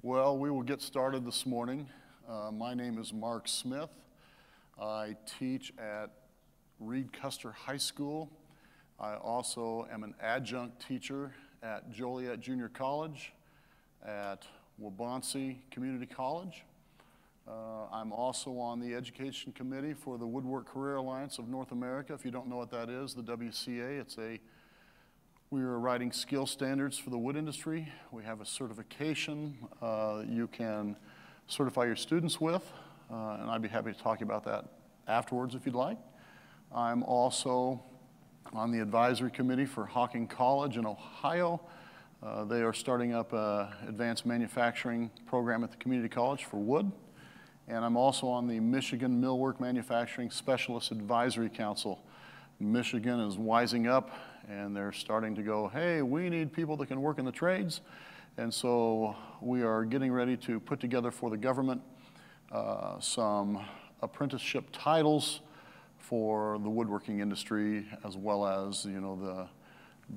Well, we will get started this morning. My name is Mark Smith. I teach at Reed Custer High School. I also am an adjunct teacher at Joliet Junior College, at Waubonsie Community College. I'm also on the education committee for the Woodwork Career Alliance of North America. If you don't know what that is, the WCA, we are writing skill standards for the wood industry. We have a certification you can certify your students with, and I'd be happy to talk about that afterwards if you'd like. I'm also on the advisory committee for Hocking College in Ohio. They are starting up an advanced manufacturing program at the community college for wood. And I'm also on the Michigan Millwork Manufacturing Specialist Advisory Council. Michigan is wising up, and they're starting to go, hey, we need people that can work in the trades. And so we are getting ready to put together for the government some apprenticeship titles for the woodworking industry, as well as, you know, the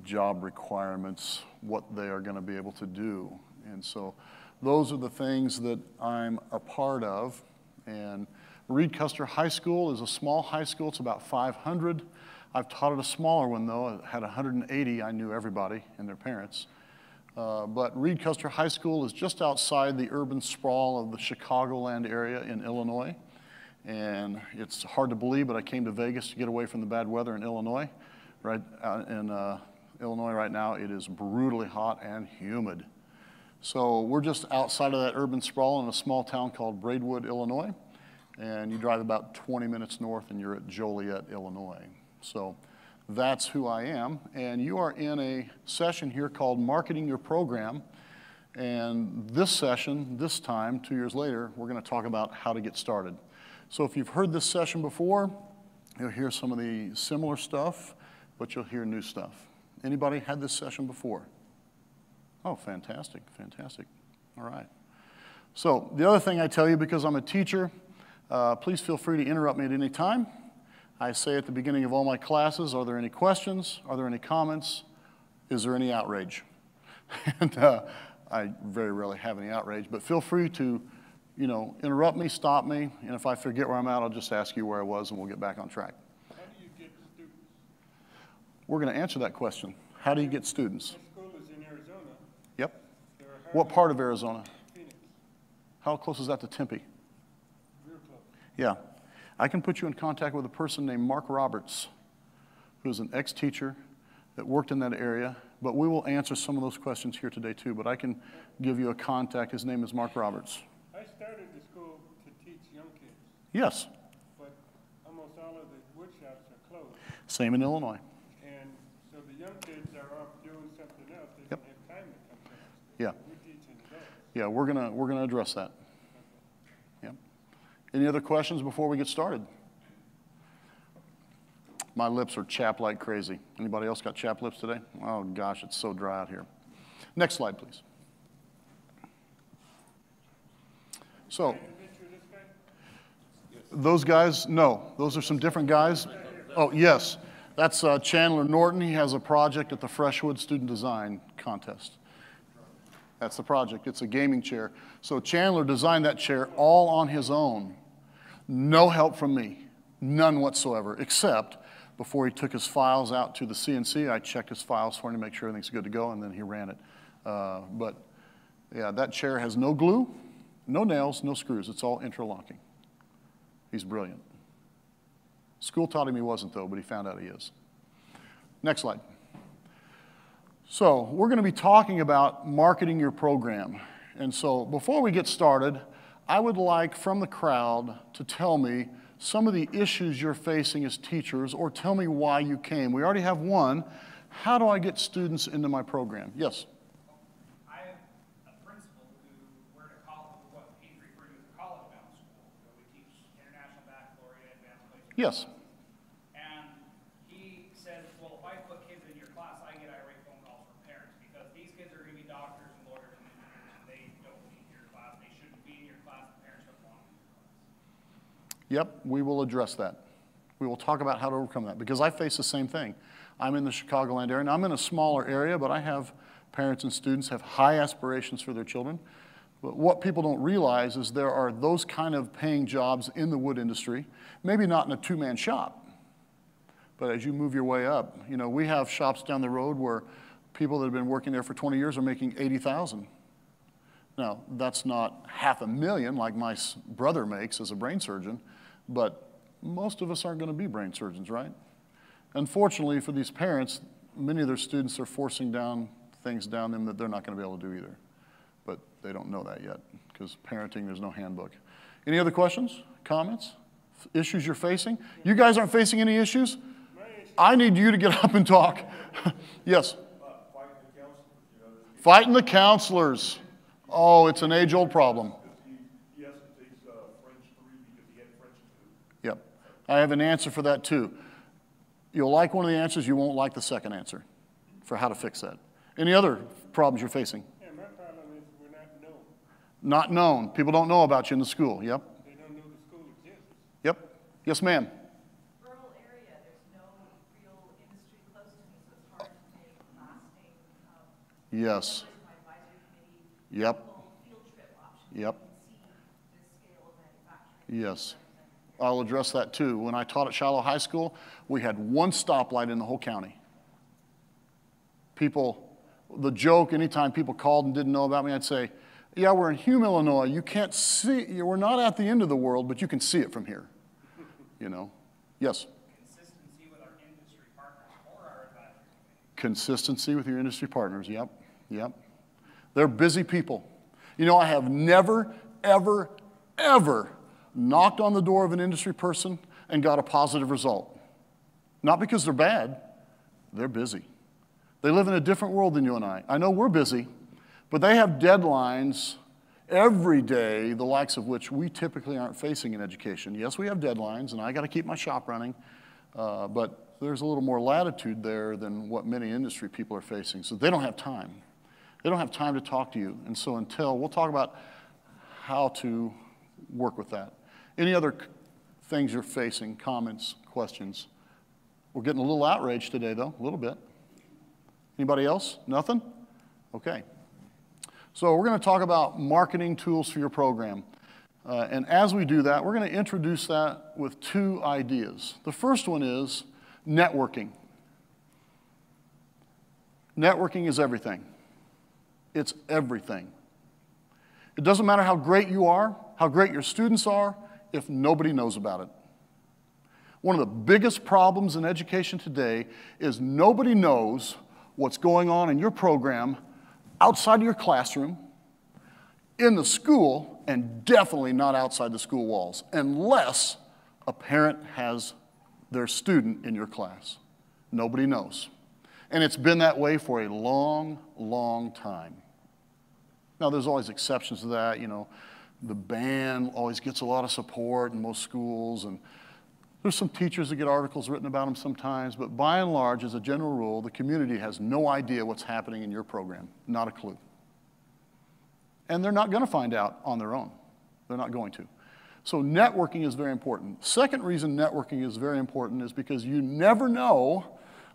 job requirements, what they are going to be able to do. And so those are the things that I'm a part of. And Reed Custer High School is a small high school. It's about 500. I've taught at a smaller one, though. It had 180. I knew everybody and their parents. But Reed Custer High School is just outside the urban sprawl of the Chicagoland area in Illinois. And it's hard to believe, but I came to Vegas to get away from the bad weather in Illinois. Right in Illinois right now, it is brutally hot and humid. So we're just outside of that urban sprawl in a small town called Braidwood, Illinois. And you drive about 20 minutes north and you're at Joliet, Illinois. So that's who I am. And you are in a session here called Marketing Your Program. And this session, this time, 2 years later, we're going to talk about how to get started. So if you've heard this session before, you'll hear some of the similar stuff, but you'll hear new stuff. Anybody had this session before? Oh, fantastic, fantastic. All right. So the other thing I tell you, because I'm a teacher, please feel free to interrupt me at any time. I say at the beginning of all my classes, are there any questions? Are there any comments? Is there any outrage? And I very rarely have any outrage, but feel free to, you know, interrupt me, stop me, and if I forget where I'm at, I'll just ask you where I was and we'll get back on track. How do you get students? We're going to answer that question. How do you get students? My school is in Arizona. Yep. What part of Arizona? Phoenix. How close is that to Tempe? Real close. Yeah. I can put you in contact with a person named Mark Roberts, who's an ex-teacher that worked in that area, but we will answer some of those questions here today too, but I can give you a contact. His name is Mark Roberts. I started the school to teach young kids. Yes. But almost all of the wood shops are closed. Same in Illinois. And so the young kids are off doing something else. They Yep. don't have time to come to us. Yeah. We're teaching adults. Yeah, we're gonna address that. Yeah. Any other questions before we get started? My lips are chapped like crazy. Anybody else got chapped lips today? Oh gosh, it's so dry out here. Next slide, please. So, those guys, no, those are some different guys. Oh, yes, that's Chandler Norton. He has a project at the Freshwood Student Design Contest. That's the project. It's a gaming chair. So Chandler designed that chair all on his own. No help from me, none whatsoever, except before he took his files out to the CNC, I checked his files for him to make sure everything's good to go, and then he ran it. But yeah, that chair has no glue, no nails, no screws. It's all interlocking. He's brilliant. School taught him he wasn't, though, but he found out he is. Next slide. So we're going to be talking about marketing your program. And so before we get started, I would like from the crowd to tell me some of the issues you're facing as teachers, or tell me why you came. We already have one. How do I get students into my program? Yes? I have a principal who we're at a college, what he's referring to as a college-bound school, where we teach international baccalaureate, advanced placement. Yes. And he says, well, if I put kids in your class, I get irate phone calls from parents, because these kids are going to be doctors and lawyers and engineers, and they don't need your class. They shouldn't be in your class. The parents don't want them in your class. Yep, we will address that. We will talk about how to overcome that, because I face the same thing. I'm in the Chicagoland area, and I'm in a smaller area, but I have parents and students have high aspirations for their children. But what people don't realize is there are those kind of paying jobs in the wood industry, maybe not in a two-man shop, but as you move your way up, you know, we have shops down the road where people that have been working there for 20 years are making $80,000. Now, that's not $500,000 like my brother makes as a brain surgeon, but most of us aren't going to be brain surgeons, right? Unfortunately for these parents, many of their students are forcing down things down them that they're not going to be able to do either. But they don't know that yet, because parenting, there's no handbook. Any other questions, comments, issues you're facing? You guys aren't facing any issues? I need you to get up and talk. Yes? Fighting the counselors. Oh, it's an age-old problem. He has to take French 3 because he had French 2. Yep. I have an answer for that, too. You'll like one of the answers, you won't like the second answer for how to fix that. Any other problems you're facing? Yeah, my problem is we're not known. Not known. People don't know about you in the school. Yep. They don't know the school exists. Yep. Yes, ma'am. Rural area, there's no real industry close to me, so it's hard to make lasting Yes. my advisory committee, Yep. field trip options. Yep. You can see the scale of manufacturing. Yes. I'll address that too. When I taught at Shiloh High School, we had one stoplight in the whole county. People, the joke, anytime people called and didn't know about me, I'd say, yeah, we're in Hume, Illinois. You can't see, we're not at the end of the world, but you can see it from here. You know? Yes? Consistency with our industry partners or our advisory committee. Consistency with your industry partners. Yep. Yep. They're busy people. You know, I have never, ever, ever knocked on the door of an industry person and got a positive result. Not because they're bad, they're busy. They live in a different world than you and I. I know we're busy, but they have deadlines every day, the likes of which we typically aren't facing in education. Yes, we have deadlines, and I got to keep my shop running, but there's a little more latitude there than what many industry people are facing. So they don't have time. They don't have time to talk to you. And so we'll talk about how to work with that. Any other things you're facing, comments, questions? We're getting a little outraged today, though, a little bit. Anybody else? Nothing? Okay. So we're going to talk about marketing tools for your program. And as we do that, we're going to introduce that with two ideas. The first one is networking. Networking is everything. It's everything. It doesn't matter how great you are, how great your students are, if nobody knows about it. One of the biggest problems in education today is nobody knows what's going on in your program outside of your classroom, in the school, and definitely not outside the school walls, unless a parent has their student in your class. Nobody knows. And it's been that way for a long, long time. Now, there's always exceptions to that. You know, the band always gets a lot of support in most schools, and there's some teachers that get articles written about them sometimes, but by and large, as a general rule, the community has no idea what's happening in your program, not a clue. And they're not going to find out on their own. They're not going to. So networking is very important. Second reason networking is very important is because you never know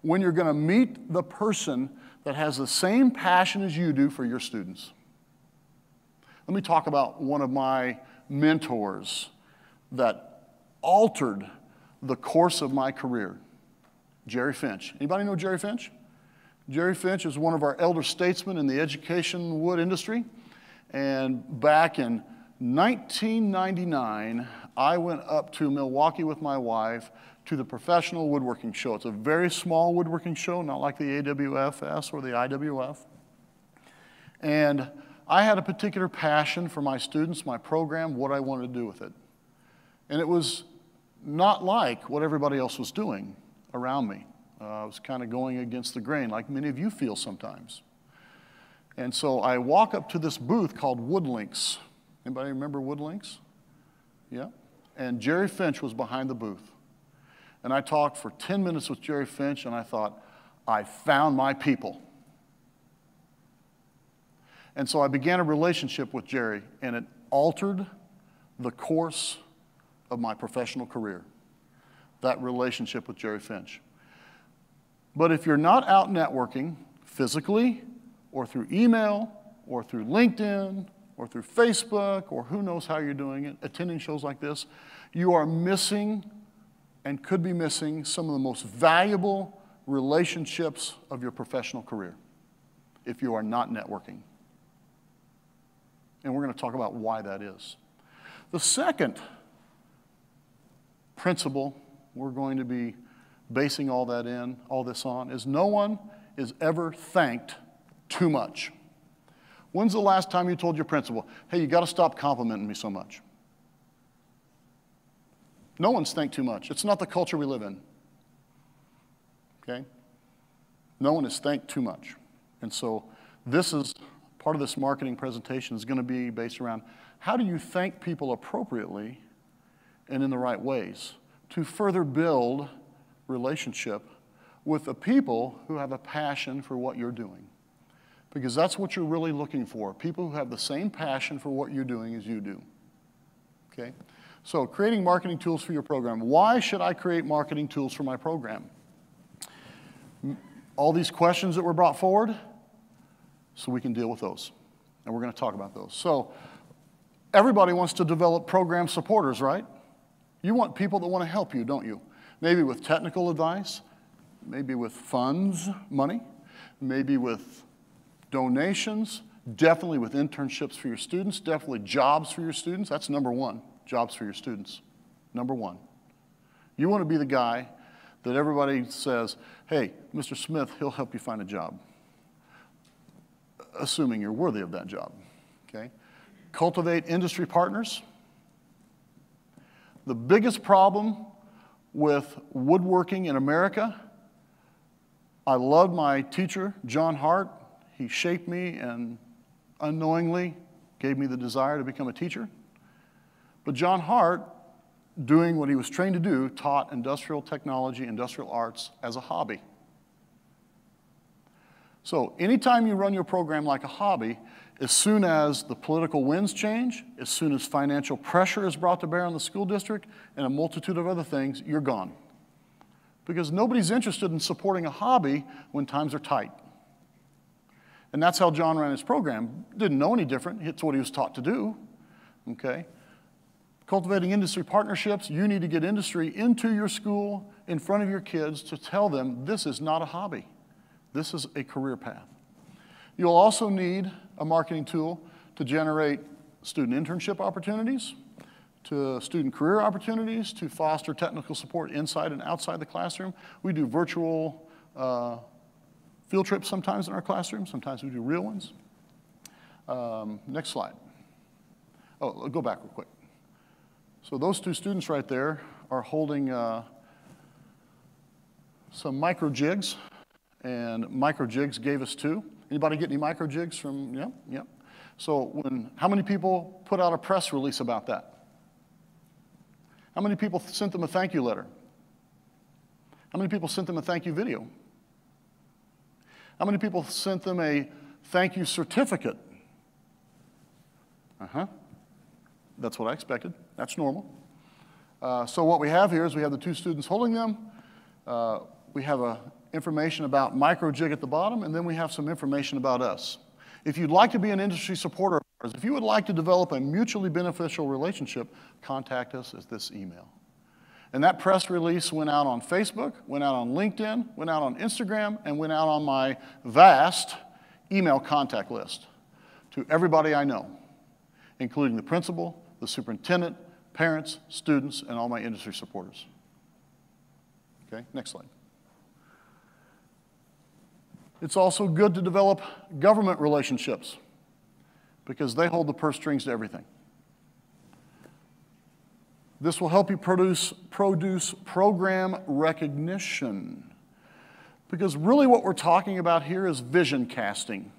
when you're going to meet the person that has the same passion as you do for your students. Let me talk about one of my mentors that altered the course of my career, Jerry Finch. Anybody know Jerry Finch? Jerry Finch is one of our elder statesmen in the education wood industry. And back in 1999, I went up to Milwaukee with my wife to the professional woodworking show. It's a very small woodworking show, not like the AWFS or the IWF. And I had a particular passion for my students, my program, what I wanted to do with it. And it was not like what everybody else was doing around me. I was kind of going against the grain, like many of you feel sometimes. And so I walk up to this booth called Woodlinks. Anybody remember Woodlinks? Yeah? And Jerry Finch was behind the booth. And I talked for 10 minutes with Jerry Finch, and I thought, I found my people. And so I began a relationship with Jerry, and it altered the course of my professional career, that relationship with Jerry Finch. But if you're not out networking physically or through email or through LinkedIn or through Facebook, or who knows how you're doing it, attending shows like this, you are missing and could be missing some of the most valuable relationships of your professional career if you are not networking. And we're going to talk about why that is. The second principle we're going to be basing all this on, is no one is ever thanked too much. When's the last time you told your principal, hey, you got to stop complimenting me so much? No one's thanked too much. It's not the culture we live in. Okay? No one is thanked too much. And so this is part of this marketing presentation is going to be based around how do you thank people appropriately and in the right ways to further build relationship with the people who have a passion for what you're doing. Because that's what you're really looking for, people who have the same passion for what you're doing as you do. Okay? So creating marketing tools for your program. Why should I create marketing tools for my program? All these questions that were brought forward, so we can deal with those. And we're going to talk about those. So everybody wants to develop program supporters, right? You want people that want to help you, don't you? Maybe with technical advice, maybe with funds, money, maybe with donations, definitely with internships for your students, definitely jobs for your students. That's number one, jobs for your students. Number one. You want to be the guy that everybody says, hey, Mr. Smith, he'll help you find a job, assuming you're worthy of that job, okay? Cultivate industry partners. The biggest problem with woodworking in America, I loved my teacher, John Hart. He shaped me and unknowingly gave me the desire to become a teacher. But John Hart, doing what he was trained to do, taught industrial technology, industrial arts as a hobby. So anytime you run your program like a hobby, as soon as the political winds change, as soon as financial pressure is brought to bear on the school district, and a multitude of other things, you're gone. Because nobody's interested in supporting a hobby when times are tight. And that's how John ran his program. Didn't know any different. It's what he was taught to do, okay? Cultivating industry partnerships, you need to get industry into your school, in front of your kids, to tell them this is not a hobby. This is a career path. You'll also need a marketing tool to generate student internship opportunities, to student career opportunities, to foster technical support inside and outside the classroom. We do virtual field trips sometimes in our classroom. Sometimes we do real ones. Next slide. Oh, go back real quick. So those two students right there are holding some micro jigs, and micro jigs gave us two. Anybody get any micro jigs from, yeah? So how many people put out a press release about that? How many people sent them a thank you letter? How many people sent them a thank you video? How many people sent them a thank you certificate? That's what I expected. That's normal. So what we have here is we have the two students holding them. We have information about microjig at the bottom, and then we have some information about us. If you'd like to be an industry supporter of ours, if you would like to develop a mutually beneficial relationship, contact us at this email. And that press release went out on Facebook, went out on LinkedIn, went out on Instagram, and went out on my vast email contact list to everybody I know, including the principal, the superintendent, parents, students, and all my industry supporters. Okay, next slide. It's also good to develop government relationships because they hold the purse strings to everything. This will help you produce program recognition, because really what we're talking about here is vision casting.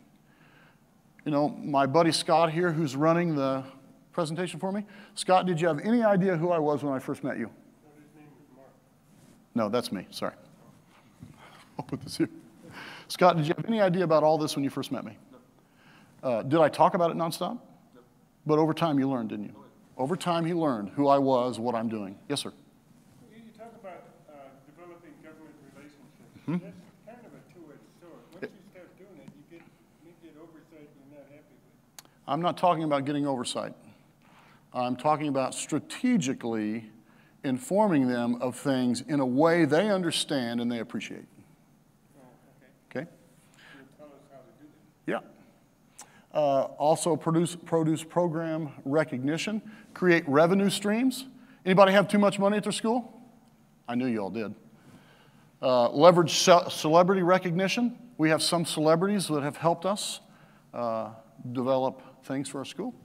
You know, my buddy Scott here, who's running the presentation for me. Scott, did you have any idea who I was when I first met you? His name was Mark. No, that's me, sorry. I'll put this here. Scott, did you have any idea about all this when you first met me? No. Did I talk about it nonstop? No. But over time you learned, didn't you? Over time he learned who I was, what I'm doing. Yes, sir? You talk about developing government relationships. That's kind of a two-edged sword. Once you start doing it, you get oversight you're not happy with. I'm not talking about getting oversight. I'm talking about strategically informing them of things in a way they understand and they appreciate. Oh, okay. Okay? Can you tell us how to do that? Yeah. Also produce program recognition, create revenue streams. Anybody have too much money at their school? I knew you all did. Leverage celebrity recognition. We have some celebrities that have helped us develop things for our school.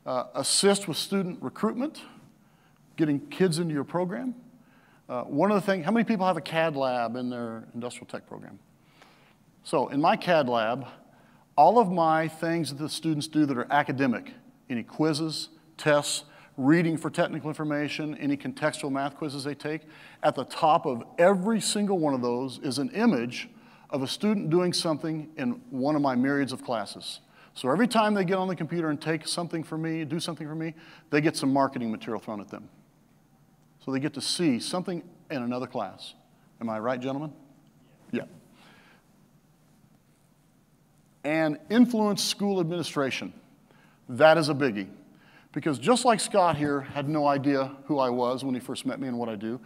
Assist with student recruitment, getting kids into your program. One of the things, how many people have a CAD lab in their industrial tech program? So in my CAD lab, all of my things that the students do that are academic, any quizzes, tests, reading for technical information, any contextual math quizzes they take, at the top of every single one of those is an image of a student doing something in one of my myriads of classes. So every time they get on the computer and take something for me, do something for me, they get some marketing material thrown at them. So they get to see something in another class. Am I right, gentlemen? Yeah. And influence school administration. That is a biggie. Because just like Scott here had no idea who I was when he first met me and what I do,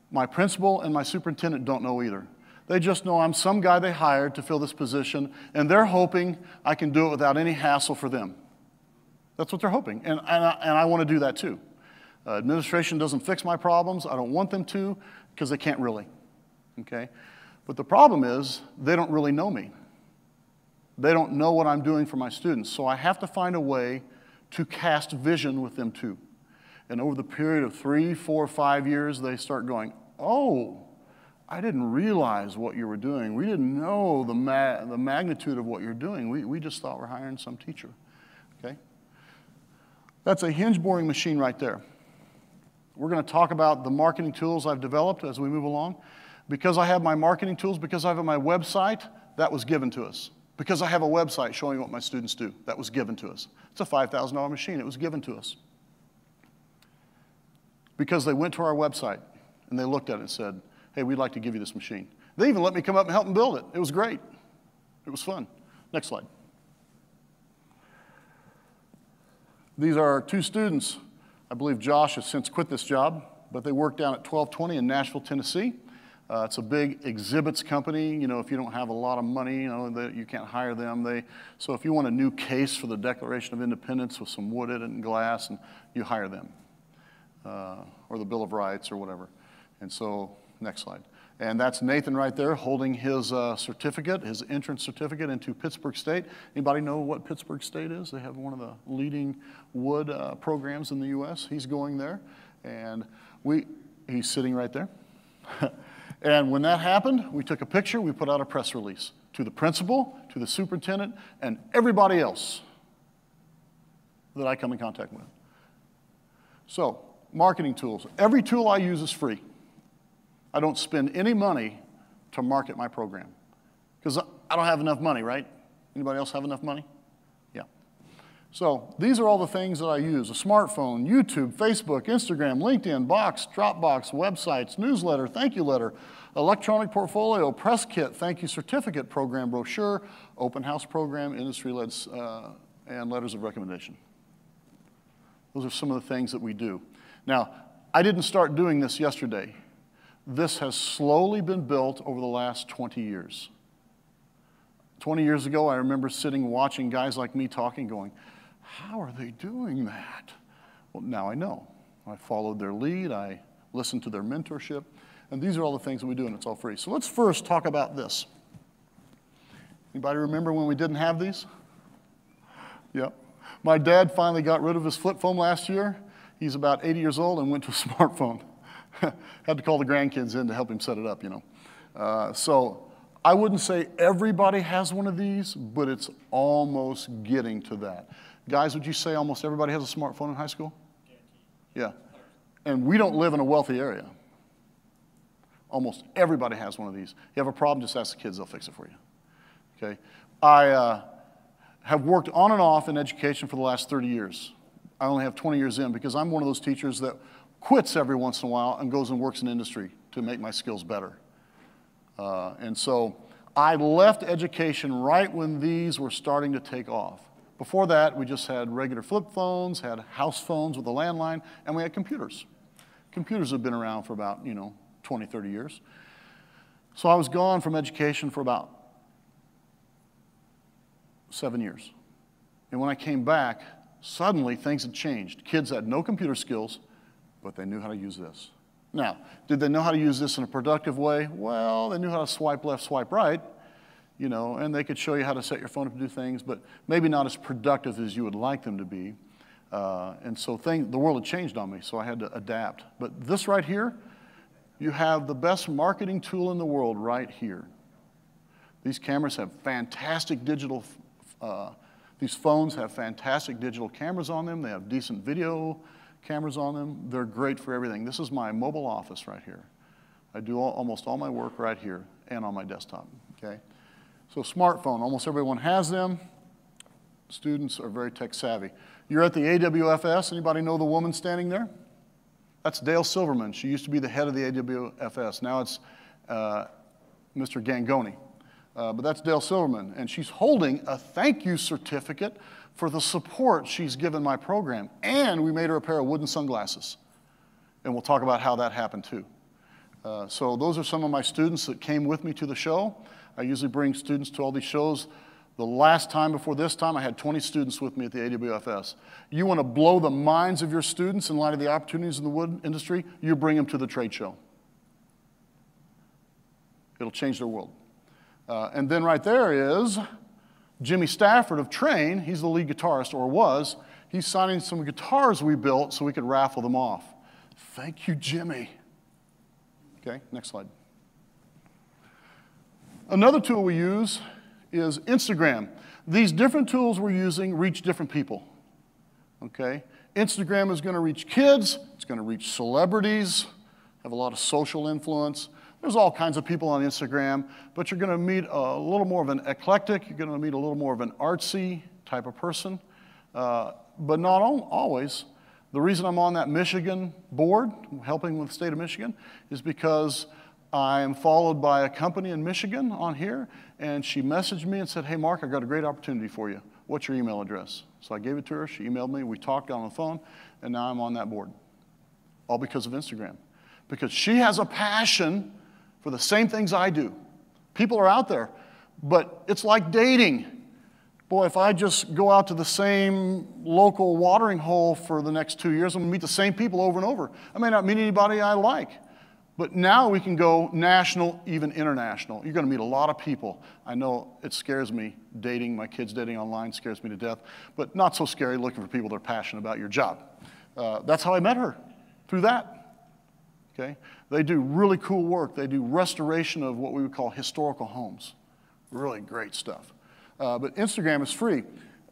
my principal and my superintendent don't know either. They just know I'm some guy they hired to fill this position, and they're hoping I can do it without any hassle for them. That's what they're hoping, and I want to do that too. Administration doesn't fix my problems. I don't want them to, because they can't really, okay? But the problem is they don't really know me. They don't know what I'm doing for my students, so I have to find a way to cast vision with them too. And over the period of 3, 4, 5 years, they start going, oh, I didn't realize what you were doing. We didn't know the magnitude of what you're doing. We just thought we're hiring some teacher, okay? That's a hinge boring machine right there. We're going to talk about the marketing tools I've developed as we move along. Because I have my marketing tools, because I have my website, that was given to us. Because I have a website showing what my students do, that was given to us. It's a $5,000 machine, it was given to us. Because they went to our website and they looked at it and said, hey, we'd like to give you this machine. They even let me come up and help them build it. It was great. It was fun. Next slide. These are 2 students. I believe Josh has since quit this job, but they work down at 1220 in Nashville, Tennessee. It's a big exhibits company. You know, if you don't have a lot of money, you know, you can't hire them. So if you want a new case for the Declaration of Independence with some wood in it and glass, and you hire them, or the Bill of Rights or whatever. And so, next slide. And that's Nathan right there holding his certificate, his entrance certificate into Pittsburgh State. Anybody know what Pittsburgh State is? They have one of the leading wood programs in the U.S. He's going there, and he's sitting right there. And when that happened, we took a picture, we put out a press release to the principal, to the superintendent, and everybody else that I come in contact with. So, marketing tools. Every tool I use is free. I don't spend any money to market my program. Because I don't have enough money, right? Anybody else have enough money? Yeah. So these are all the things that I use: a smartphone, YouTube, Facebook, Instagram, LinkedIn, Box, Dropbox, websites, newsletter, thank you letter, electronic portfolio, press kit, thank you certificate, program brochure, open house program, industry-led, and letters of recommendation. Those are some of the things that we do. Now, I didn't start doing this yesterday. This has slowly been built over the last 20 years. 20 years ago, I remember sitting watching guys like me talking, going, how are they doing that? Well, now I know. I followed their lead, I listened to their mentorship, and these are all the things that we do, and it's all free. So let's first talk about this. Anybody remember when we didn't have these? Yep. My dad finally got rid of his flip phone last year. He's about 80 years old and went to a smartphone. Had to call the grandkids in to help him set it up, you know. So I wouldn't say everybody has one of these, but it's almost getting to that. Guys, would you say almost everybody has a smartphone in high school? Yeah. And we don't live in a wealthy area. Almost everybody has one of these. You have a problem, just ask the kids, they'll fix it for you. Okay? I have worked on and off in education for the last 30 years. I only have 20 years in because I'm one of those teachers that quits every once in a while and goes and works in industry to make my skills better. And so I left education right when these were starting to take off. Before that, we just had regular flip phones, had house phones with a landline, and we had computers. Computers have been around for about, 20, 30 years. So I was gone from education for about 7 years. And when I came back, suddenly things had changed. Kids had no computer skills, but they knew how to use this. Now, did they know how to use this in a productive way? Well, they knew how to swipe left, swipe right, and they could show you how to set your phone up to do things, but maybe not as productive as you would like them to be. And so the world had changed on me, so I had to adapt. But this right here, you have the best marketing tool in the world right here. These cameras have fantastic digital, these phones have fantastic digital cameras on them. They have decent video cameras on them. They're great for everything. This is my mobile office right here. I do almost all my work right here and on my desktop, okay? So smartphone, almost everyone has them. Students are very tech savvy. You're at the AWFS. Anybody know the woman standing there? That's Dale Silverman. She used to be the head of the AWFS. Now it's Mr. Gangoni. But that's Dale Silverman. And she's holding a thank you certificate for the support she's given my program. And we made her a pair of wooden sunglasses. And we'll talk about how that happened too. So those are some of my students that came with me to the show. I usually bring students to all these shows. The last time before this time, I had 20 students with me at the AWFS. You want to blow the minds of your students in light of the opportunities in the wood industry, you bring them to the trade show. It'll change their world. And then right there is Jimmy Stafford of Train. He's the lead guitarist, or was. He's signing some guitars we built so we could raffle them off. Thank you, Jimmy. Okay, next slide. Another tool we use is Instagram. These different tools we're using reach different people, okay? Instagram is going to reach kids. It's going to reach celebrities, have a lot of social influence. There's all kinds of people on Instagram, but you're going to meet a little more of an eclectic. You're going to meet a little more of an artsy type of person, but not always. The reason I'm on that Michigan board, helping with the state of Michigan, is because I am followed by a company in Michigan on here, and she messaged me and said, hey, Mark, I got a great opportunity for you. What's your email address? So I gave it to her. She emailed me. We talked on the phone, and now I'm on that board, all because of Instagram. Because she has a passion for the same things I do. People are out there, but it's like dating. Boy, if I just go out to the same local watering hole for the next 2 years, I'm going to meet the same people over and over. I may not meet anybody I like. But now we can go national, even international. You're going to meet a lot of people. I know it scares me dating. My kids dating online scares me to death. But not so scary looking for people that are passionate about your job. That's how I met her, through that. Okay? They do really cool work. They do restoration of what we would call historical homes. Really great stuff. But Instagram is free.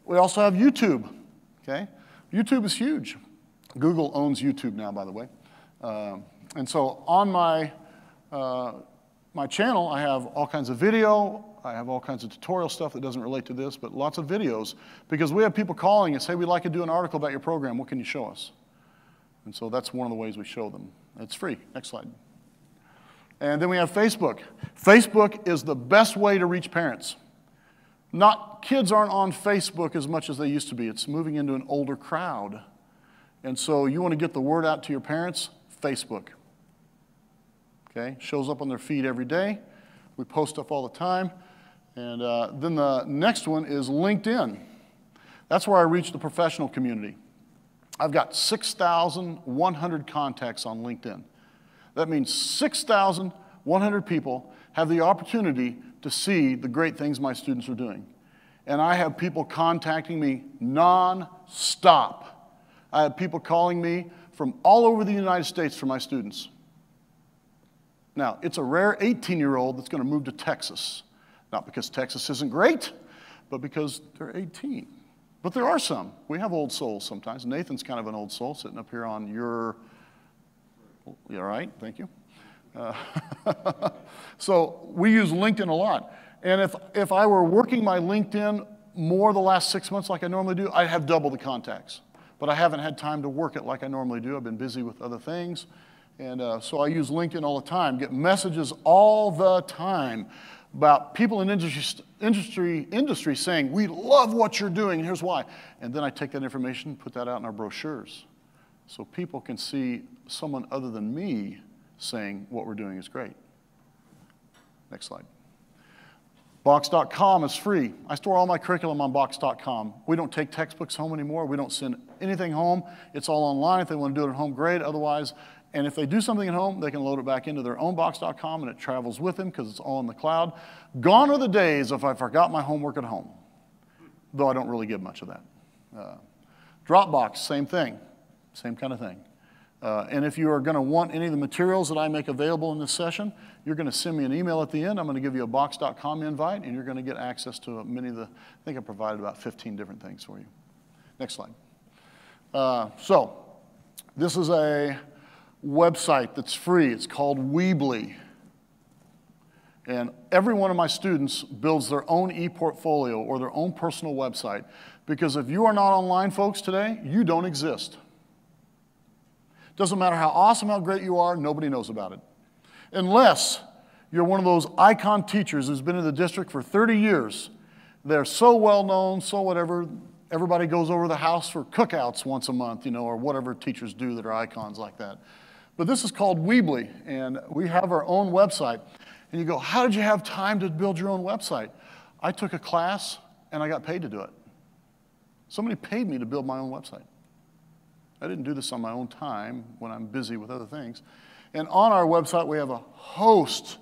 We also have YouTube. Okay? YouTube is huge. Google owns YouTube now, by the way. And so on my channel, I have all kinds of video. I have all kinds of tutorial stuff that doesn't relate to this, but lots of videos. Because we have people calling and say, we'd like to do an article about your program. What can you show us? And so that's one of the ways we show them. It's free. Next slide. And then we have Facebook. Facebook is the best way to reach parents. Kids aren't on Facebook as much as they used to be. It's moving into an older crowd. And so you want to get the word out to your parents, Facebook. Okay, shows up on their feed every day. We post stuff all the time. And then the next one is LinkedIn. That's where I reach the professional community. I've got 6,100 contacts on LinkedIn. That means 6,100 people have the opportunity to see the great things my students are doing. And I have people contacting me non-stop. I have people calling me from all over the United States for my students. Now, it's a rare 18-year-old that's going to move to Texas. Not because Texas isn't great, but because they're 18. But there are some. We have old souls sometimes. Nathan's kind of an old soul sitting up here on your... You all right? Thank you. So we use LinkedIn a lot. And if I were working my LinkedIn more the last 6 months like I normally do, I'd have double the contacts. But I haven't had time to work it like I normally do. I've been busy with other things. And so I use LinkedIn all the time, get messages all the time. about people in industry saying, we love what you're doing, and here's why. And then I take that information, put that out in our brochures, so people can see someone other than me saying what we're doing is great. Next slide. Box.com is free. I store all my curriculum on Box.com. We don't take textbooks home anymore. We don't send anything home. It's all online. If they want to do it at home, great. Otherwise, and if they do something at home, they can load it back into their own Box.com, and it travels with them because it's all in the cloud. Gone are the days if I forgot my homework at home, though I don't really give much of that. Dropbox, same thing, same kind of thing. And if you are going to want any of the materials that I make available in this session, you're going to send me an email at the end. I'm going to give you a Box.com invite, and you're going to get access to many of the, I think I provided about 15 different things for you. Next slide. So this is a website that's free. It's called Weebly. And every one of my students builds their own Eportfolio or their own personal website, because if you are not online, folks, today, you don't exist. Doesn't matter how awesome, how great you are, nobody knows about it. Unless you're one of those icon teachers who's been in the district for 30 years. They're so well known, so whatever, everybody goes over to the house for cookouts once a month, you know, or whatever teachers do that are icons like that. But this is called Weebly, and we have our own website. And you go, how did you have time to build your own website? I took a class, and I got paid to do it. Somebody paid me to build my own website. I didn't do this on my own time when I'm busy with other things. And on our website, we have a host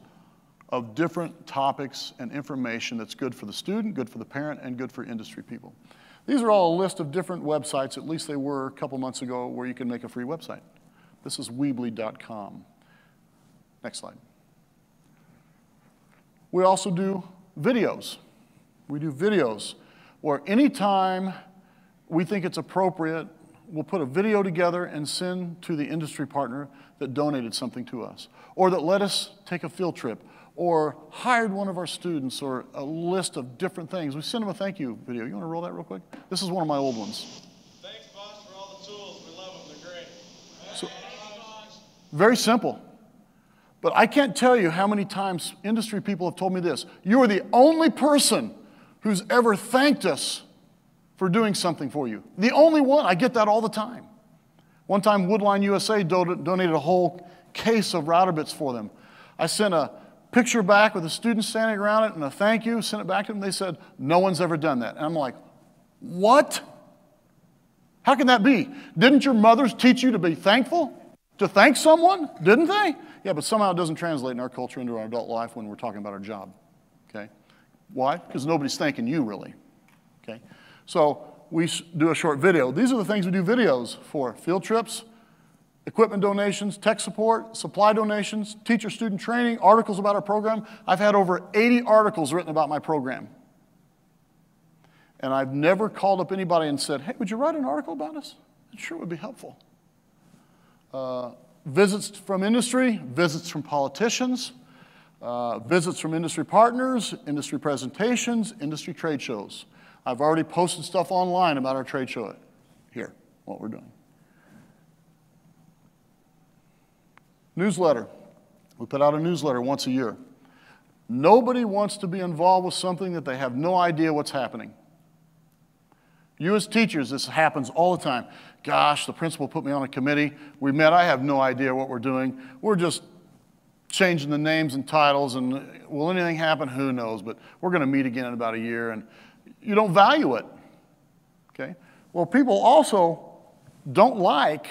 of different topics and information that's good for the student, good for the parent, and good for industry people. These are all a list of different websites, at least they were a couple months ago, where you can make a free website. This is Weebly.com. Next slide. We also do videos. We do videos where anytime we think it's appropriate, we'll put a video together and send to the industry partner that donated something to us, or that let us take a field trip, or hired one of our students, or a list of different things. We send them a thank you video. You want to roll that real quick? This is one of my old ones. Thanks, boss, for all the tools. We love them. They're great. So, very simple. But I can't tell you how many times industry people have told me this. You are the only person who's ever thanked us for doing something for you. The only one. I get that all the time. One time, Woodline USA donated a whole case of router bits for them. I sent a picture back with a student standing around it and a thank you, sent it back to them. They said, no one's ever done that. And I'm like, what? How can that be? Didn't your mothers teach you to be thankful? To thank someone? Didn't they? Yeah, but somehow it doesn't translate in our culture into our adult life when we're talking about our job. Okay? Why? Because nobody's thanking you, really. Okay? So we do a short video. These are the things we do videos for: field trips, equipment donations, tech support, supply donations, teacher-student training, articles about our program. I've had over 80 articles written about my program. And I've never called up anybody and said, hey, would you write an article about us? It sure would be helpful. Visits from industry, visits from politicians, visits from industry partners, industry presentations, industry trade shows. I've already posted stuff online about our trade show here, what we're doing. Newsletter. We put out a newsletter once a year. Nobody wants to be involved with something that they have no idea what's happening. You as teachers, this happens all the time. Gosh, the principal put me on a committee. We met, I have no idea what we're doing. We're just changing the names and titles, and will anything happen? Who knows, but we're going to meet again in about a year, and you don't value it, okay? Well, people also don't like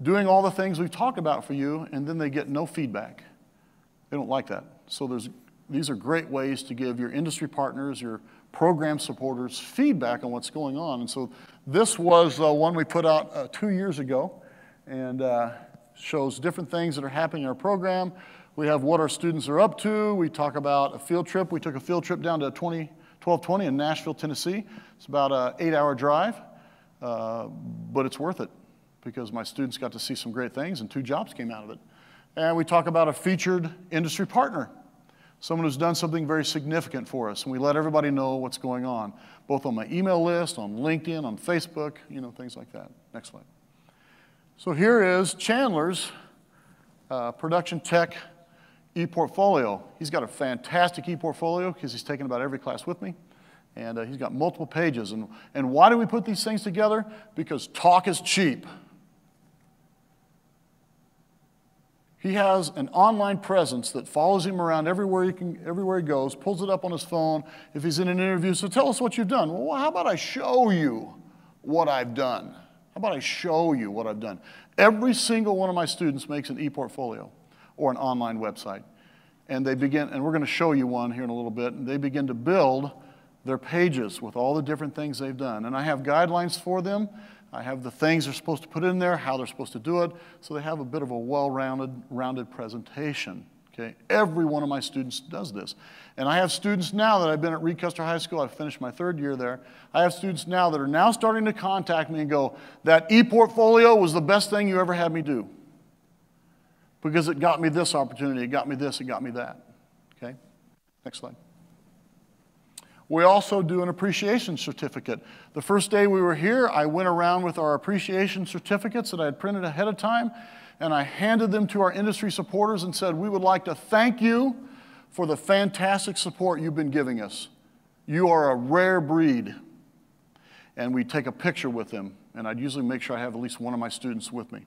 doing all the things we've talked about for you, and then they get no feedback. They don't like that. So these are great ways to give your industry partners, your program supporters, feedback on what's going on. And so this was one we put out 2 years ago, and shows different things that are happening in our program. We have what our students are up to. We talk about a field trip. We took a field trip down to 1220 in Nashville, Tennessee. It's about an 8-hour drive, but it's worth it, because my students got to see some great things, and 2 jobs came out of it. And we talk about a featured industry partner, someone who's done something very significant for us, and we let everybody know what's going on, both on my email list, on LinkedIn, on Facebook, you know, things like that. Next slide. So here is Chandler's production tech Eportfolio. He's got a fantastic Eportfolio because he's taken about every class with me. And he's got multiple pages. And why do we put these things together? Because talk is cheap. He has an online presence that follows him around everywhere he goes, pulls it up on his phone if he's in an interview. So tell us what you've done. Well, how about I show you what I've done? How about I show you what I've done? Every single one of my students makes an Eportfolio or an online website. And they begin, and we're going to show you one here in a little bit, and they begin to build their pages with all the different things they've done. And I have guidelines for them. I have the things they're supposed to put in there, how they're supposed to do it, so they have a bit of a well-rounded presentation. Okay? Every one of my students does this. And I have students now that I've been at Reed Custer High School. I've finished my 3rd year there. I have students now that are now starting to contact me and go, that Eportfolio was the best thing you ever had me do. Because it got me this opportunity, it got me this, it got me that. Okay? Next slide. We also do an appreciation certificate. The first day we were here, I went around with our appreciation certificates that I had printed ahead of time, and I handed them to our industry supporters and said, we would like to thank you for the fantastic support you've been giving us. You are a rare breed. And we take a picture with them, and I'd usually make sure I have at least one of my students with me.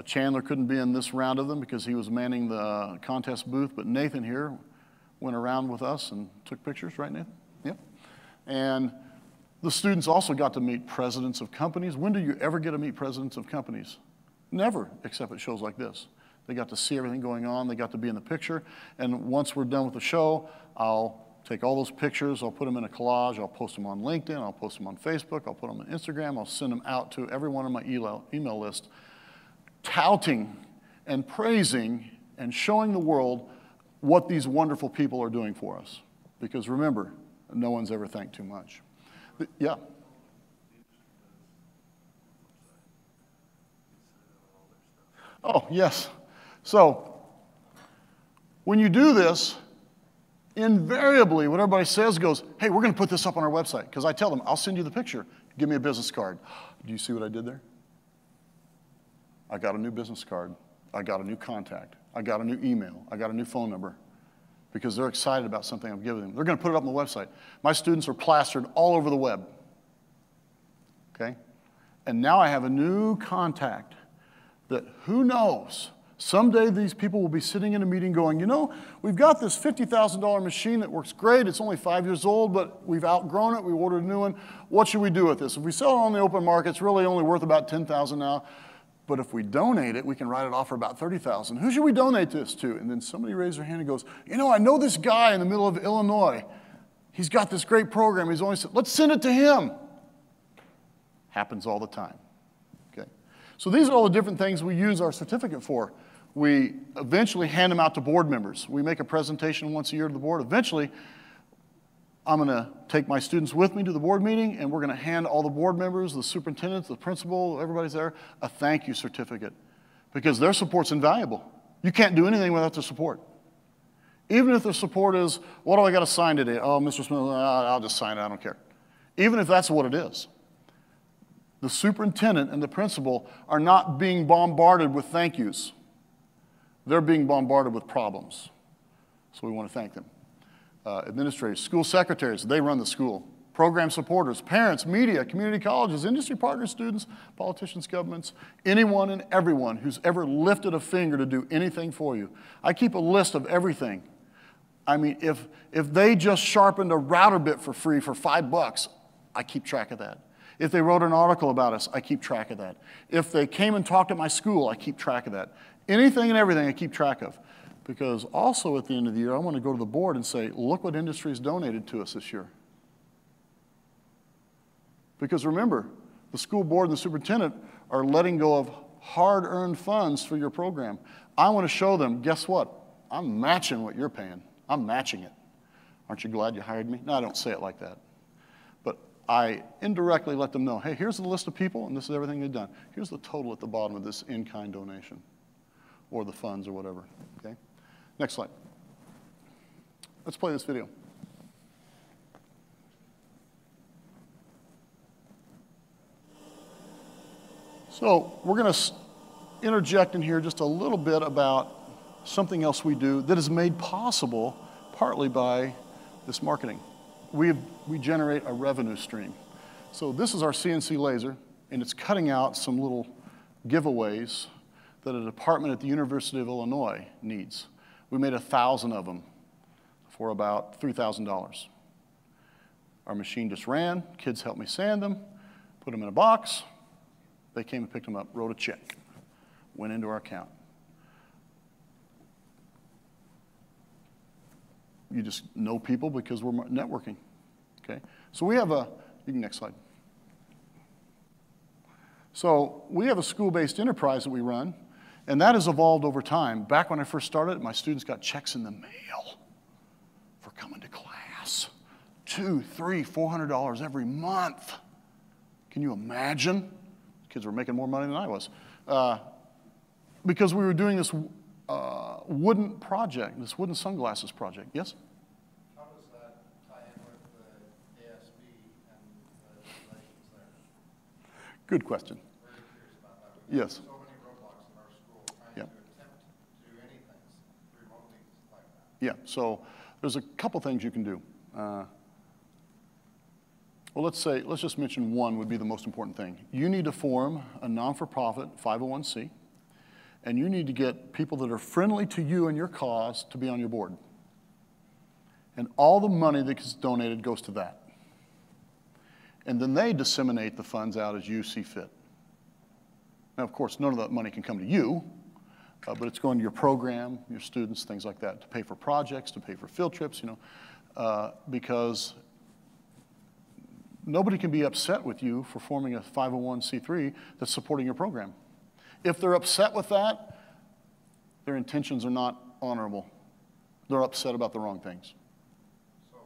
Chandler couldn't be in this round of them because he was manning the contest booth, but Nathan here went around with us and took pictures, right, Nathan? Yep. And the students also got to meet presidents of companies. When do you ever get to meet presidents of companies? Never, except at shows like this. They got to see everything going on. They got to be in the picture. And once we're done with the show, I'll take all those pictures. I'll put them in a collage. I'll post them on LinkedIn. I'll post them on Facebook. I'll put them on Instagram. I'll send them out to every one of my email list, touting and praising and showing the world what these wonderful people are doing for us. Because remember, no one's ever thanked too much. Yeah. Oh, yes. So, when you do this, invariably what everybody says goes, hey, we're going to put this up on our website. Because I tell them, I'll send you the picture. Give me a business card. Do you see what I did there? I got a new business card. I got a new contact. I got a new email. I got a new phone number. Because they're excited about something I'm giving them. They're going to put it up on the website. My students are plastered all over the web. Okay? And now I have a new contact that who knows, someday these people will be sitting in a meeting going, you know, we've got this $50,000 machine that works great. It's only 5 years old, but we've outgrown it. We ordered a new one. What should we do with this? If we sell it on the open market, it's really only worth about $10,000 now. But if we donate it, we can write it off for about $30,000. Who should we donate this to? And then somebody raises their hand and goes, you know, I know this guy in the middle of Illinois. He's got this great program. He's only, let's send it to him. Happens all the time. Okay. So these are all the different things we use our certificate for. We eventually hand them out to board members. We make a presentation once a year to the board. Eventually, I'm going to take my students with me to the board meeting, and we're going to hand all the board members, the superintendents, the principal, everybody's there, a thank you certificate. Because their support's invaluable. You can't do anything without their support. Even if their support is, what do I got to sign today? Oh, Mr. Smith, I'll just sign it, I don't care. Even if that's what it is. The superintendent and the principal are not being bombarded with thank yous. They're being bombarded with problems. So we want to thank them. Administrators, school secretaries, they run the school. Program supporters, parents, media, community colleges, industry partners, students, politicians, governments, anyone and everyone who's ever lifted a finger to do anything for you. I keep a list of everything. I mean, if they just sharpened a router bit for free for $5, I keep track of that. If they wrote an article about us, I keep track of that. If they came and talked at my school, I keep track of that. Anything and everything I keep track of. Because also at the end of the year, I want to go to the board and say, look what industry has donated to us this year. Because remember, the school board and the superintendent are letting go of hard-earned funds for your program. I want to show them, guess what? I'm matching what you're paying. I'm matching it. Aren't you glad you hired me? No, I don't say it like that. But I indirectly let them know, hey, here's the list of people, and this is everything they've done. Here's the total at the bottom of this in-kind donation, or the funds, or whatever, okay? Next slide. Let's play this video. So we're going to interject in here just a little bit about something else we do that is made possible partly by this marketing. We generate a revenue stream. So this is our CNC Laser, and it's cutting out some little giveaways that a department at the University of Illinois needs. We made 1,000 of them for about $3,000. Our machine just ran, kids helped me sand them, put them in a box, they came and picked them up, wrote a check, went into our account. You just know people because we're networking, okay? So we have next slide. So we have a school-based enterprise that we run, and that has evolved over time. Back when I first started, my students got checks in the mail for coming to class. $200, $300, $400 every month. Can you imagine? Kids were making more money than I was. Because we were doing this wooden project, this wooden sunglasses project. Yes? How does that tie in with the ASB and the regulations there? Good question. Very curious about that. We've Yes. got so many roadblocks in our school trying Yeah. to attempt to do anything remotely like that. Yeah, so there's a couple things you can do. Well, let's just mention one would be the most important thing. You need to form a non-for-profit 501c, and you need to get people that are friendly to you and your cause to be on your board. And all the money that gets donated goes to that. And then they disseminate the funds out as you see fit. Now, of course, none of that money can come to you, but it's going to your program, your students, things like that, to pay for projects, to pay for field trips, because nobody can be upset with you for forming a 501c3 that's supporting your program. If they're upset with that, their intentions are not honorable. They're upset about the wrong things. So,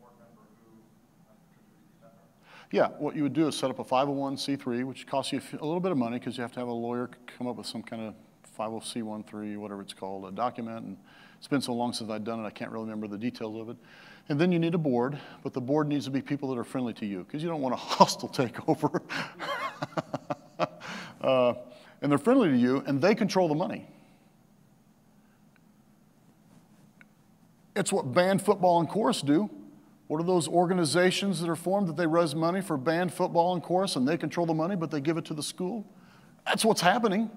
board member who contributes that? Yeah, what you would do is set up a 501c3, which costs you a little bit of money because you have to have a lawyer come up with some kind of 50C13, whatever it's called, a document. And it's been so long since I've done it, I can't really remember the details of it. And then you need a board, but the board needs to be people that are friendly to you because you don't want a hostile takeover. And they're friendly to you, and they control the money. It's what band, football, and chorus do. What are those organizations that are formed that they raise money for band, football, and chorus, and they control the money, but they give it to the school? That's what's happening.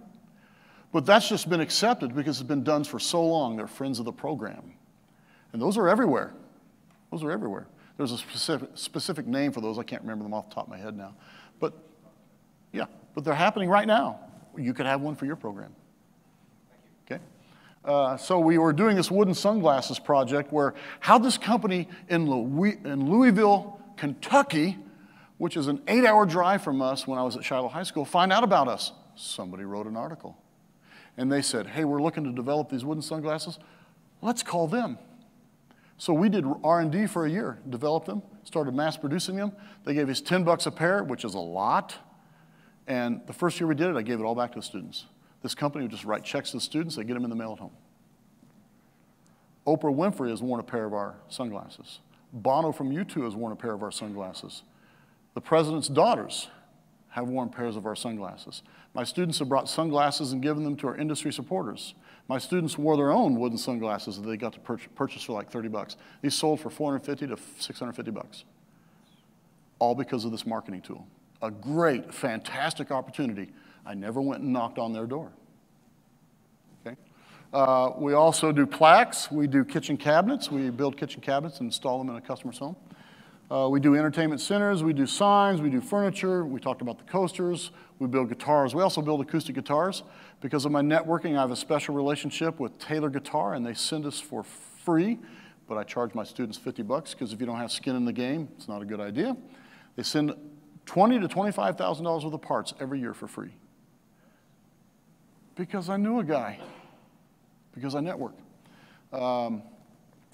But that's just been accepted because it's been done for so long. They're friends of the program. And those are everywhere. Those are everywhere. There's a specific name for those. I can't remember them off the top of my head now. But, yeah, but they're happening right now. You could have one for your program. Okay? So we were doing this wooden sunglasses project where how this company in Louisville, Kentucky, which is an 8-hour drive from us when I was at Shiloh High School, find out about us. Somebody wrote an article. And they said, hey, we're looking to develop these wooden sunglasses. Let's call them. So we did R&D for a year, developed them, started mass producing them. They gave us $10 a pair, which is a lot. And the first year we did it, I gave it all back to the students. This company would just write checks to the students, they get them in the mail at home. Oprah Winfrey has worn a pair of our sunglasses. Bono from U2 has worn a pair of our sunglasses. The president's daughters have worn pairs of our sunglasses. My students have brought sunglasses and given them to our industry supporters. My students wore their own wooden sunglasses that they got to purchase for like $30. These sold for $450 to $650. All because of this marketing tool. A great, fantastic opportunity. I never went and knocked on their door. Okay? We also do plaques. We do kitchen cabinets. We build kitchen cabinets and install them in a customer's home. We do entertainment centers. We do signs. We do furniture. We talked about the coasters. We build guitars. We also build acoustic guitars. Because of my networking, I have a special relationship with Taylor Guitar, and they send us for free. But I charge my students $50 because if you don't have skin in the game, it's not a good idea. They send $20,000 to $25,000 worth of parts every year for free. Because I knew a guy. Because I network.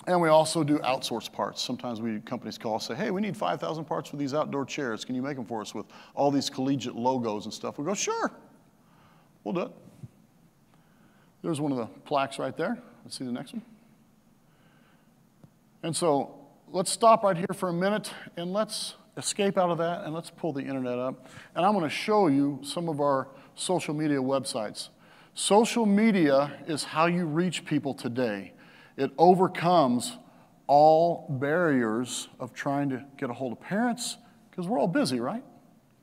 And we also do outsource parts. Sometimes companies call us and say, hey, we need 5,000 parts for these outdoor chairs. Can you make them for us with all these collegiate logos and stuff? We go, sure. We'll do it. There's one of the plaques right there. Let's see the next one. And so let's stop right here for a minute and let's escape out of that and let's pull the internet up. And I'm going to show you some of our social media websites. Social media is how you reach people today. It overcomes all barriers of trying to get a hold of parents, because we're all busy, right?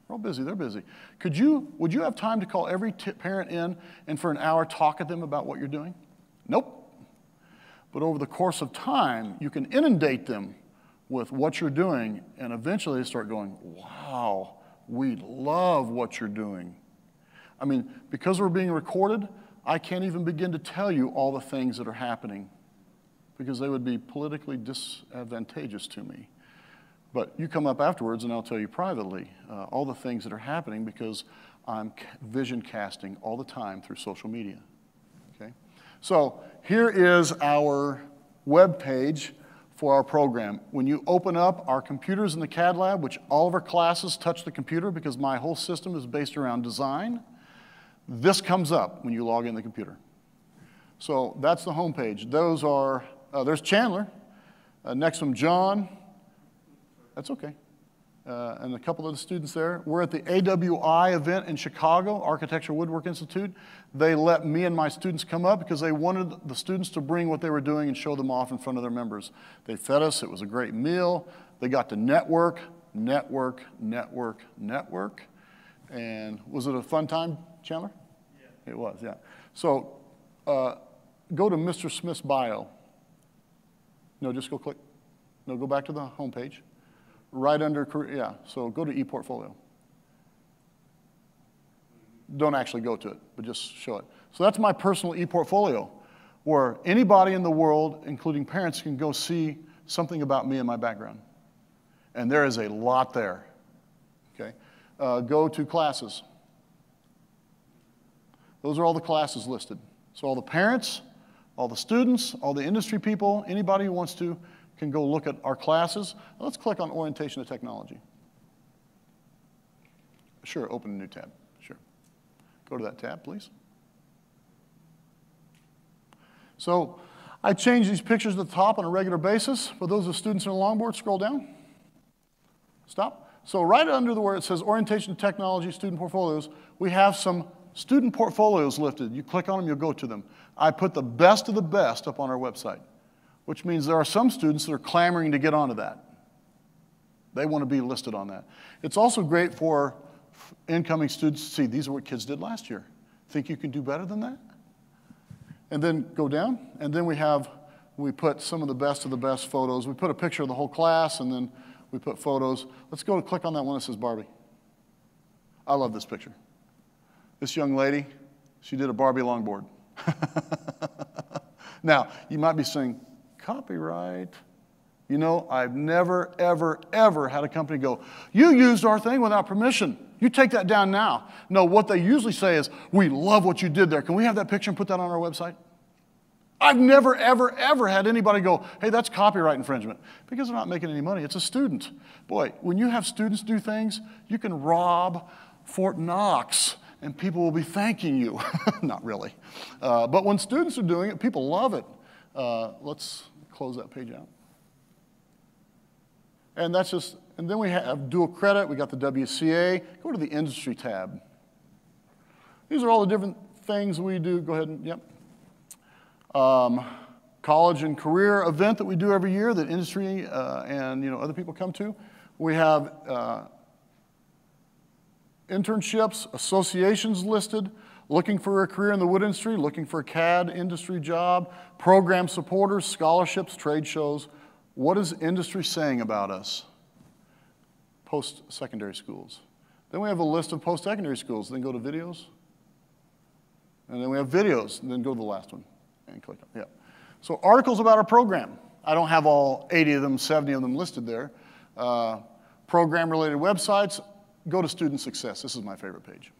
We're all busy, they're busy. Would you have time to call every parent in and for an hour talk at them about what you're doing? Nope. But over the course of time, you can inundate them with what you're doing, and eventually they start going, wow, we love what you're doing. I mean, because we're being recorded, I can't even begin to tell you all the things that are happening, because they would be politically disadvantageous to me. But you come up afterwards and I'll tell you privately all the things that are happening, because I'm vision casting all the time through social media, okay? So here is our web page for our program. When you open up our computers in the CAD lab, which all of our classes touch the computer because my whole system is based around design, this comes up when you log in the computer. So that's the home page. Those are, there's Chandler, next to him John, that's okay, and a couple of the students there. We're at the AWI event in Chicago, Architectural Woodwork Institute. They let me and my students come up because they wanted the students to bring what they were doing and show them off in front of their members. They fed us, it was a great meal. They got to network, network, network, network. And was it a fun time, Chandler? Yeah. It was, yeah. So go to Mr. Smith's bio. No, just go click. No, go back to the home page. Right under, yeah, so go to Eportfolio. Don't actually go to it, but just show it. So that's my personal Eportfolio, where anybody in the world, including parents, can go see something about me and my background. And there is a lot there, okay? Go to classes. Those are all the classes listed. So all the parents, all the students, all the industry people, anybody who wants to, can go look at our classes. Let's click on Orientation to Technology. Sure, open a new tab, sure. Go to that tab, please. So I change these pictures at the top on a regular basis. For those of students in a longboard, scroll down. Stop. So right under where it says Orientation to Technology Student Portfolios, we have some student portfolios lifted. You click on them, you'll go to them. I put the best of the best up on our website, which means there are some students that are clamoring to get onto that. They want to be listed on that. It's also great for incoming students to see, these are what kids did last year. Think you can do better than that? And then go down, and then we put some of the best photos. We put a picture of the whole class, and then we put photos. Let's go to click on that one that says Barbie. I love this picture. This young lady, she did a Barbie longboard. Now, you might be saying, copyright. You know, I've never, ever, ever had a company go, you used our thing without permission. You take that down now. No, what they usually say is, we love what you did there. Can we have that picture and put that on our website? I've never, ever, ever had anybody go, hey, that's copyright infringement, because they're not making any money. It's a student. Boy, when you have students do things, you can rob Fort Knox and people will be thanking you. Not really. But when students are doing it, people love it. Let's close that page out. And that's just, and then we have dual credit. We got the WCA. Go to the industry tab. These are all the different things we do. Go ahead and, yep. College and career event that we do every year that industry and other people come to. We have internships, associations listed, looking for a career in the wood industry, looking for a CAD industry job, program supporters, scholarships, trade shows. What is industry saying about us? Post-secondary schools. Then we have a list of post-secondary schools. Then go to videos. And then we have videos, and then go to the last one and click on, yeah. So articles about our program. I don't have all 80 of them, 70 of them listed there. Program-related websites. Go to student success. This is my favorite page.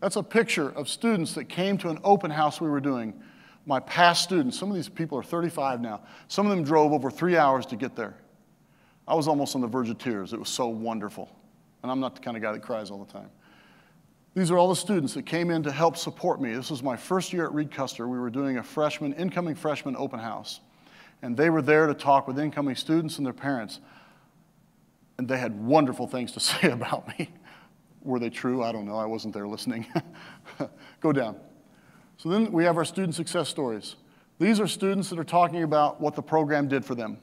That's a picture of students that came to an open house we were doing. My past students, some of these people are 35 now. Some of them drove over 3 hours to get there. I was almost on the verge of tears. It was so wonderful. And I'm not the kind of guy that cries all the time. These are all the students that came in to help support me. This was my first year at Reed Custer. We were doing a incoming freshman open house. And they were there to talk with incoming students and their parents. And they had wonderful things to say about me. were they true? I don't know. I wasn't there listening. Go down. So then we have our student success stories. These are students that are talking about what the program did for them.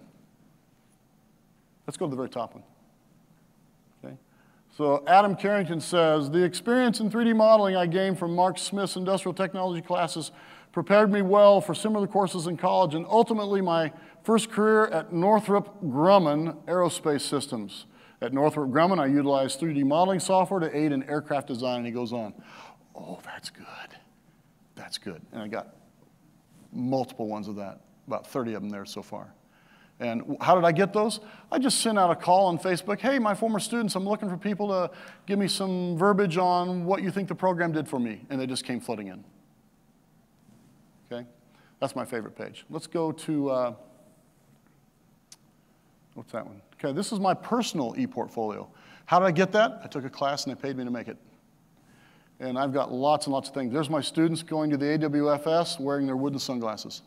Let's go to the very top one. Okay. So Adam Carrington says, the experience in 3D modeling I gained from Mark Smith's industrial technology classes prepared me well for similar courses in college and ultimately my first career at Northrop Grumman Aerospace Systems. At Northrop Grumman, I utilized 3D modeling software to aid in aircraft design, and he goes on. Oh, that's good. That's good. And I got multiple ones of that, about 30 of them there so far. And how did I get those? I just sent out a call on Facebook. Hey, my former students, I'm looking for people to give me some verbiage on what you think the program did for me. And they just came flooding in. Okay? That's my favorite page. Let's go to, what's that one? Okay, this is my personal Eportfolio. How did I get that? I took a class and they paid me to make it. And I've got lots and lots of things. There's my students going to the AWFS wearing their wooden sunglasses.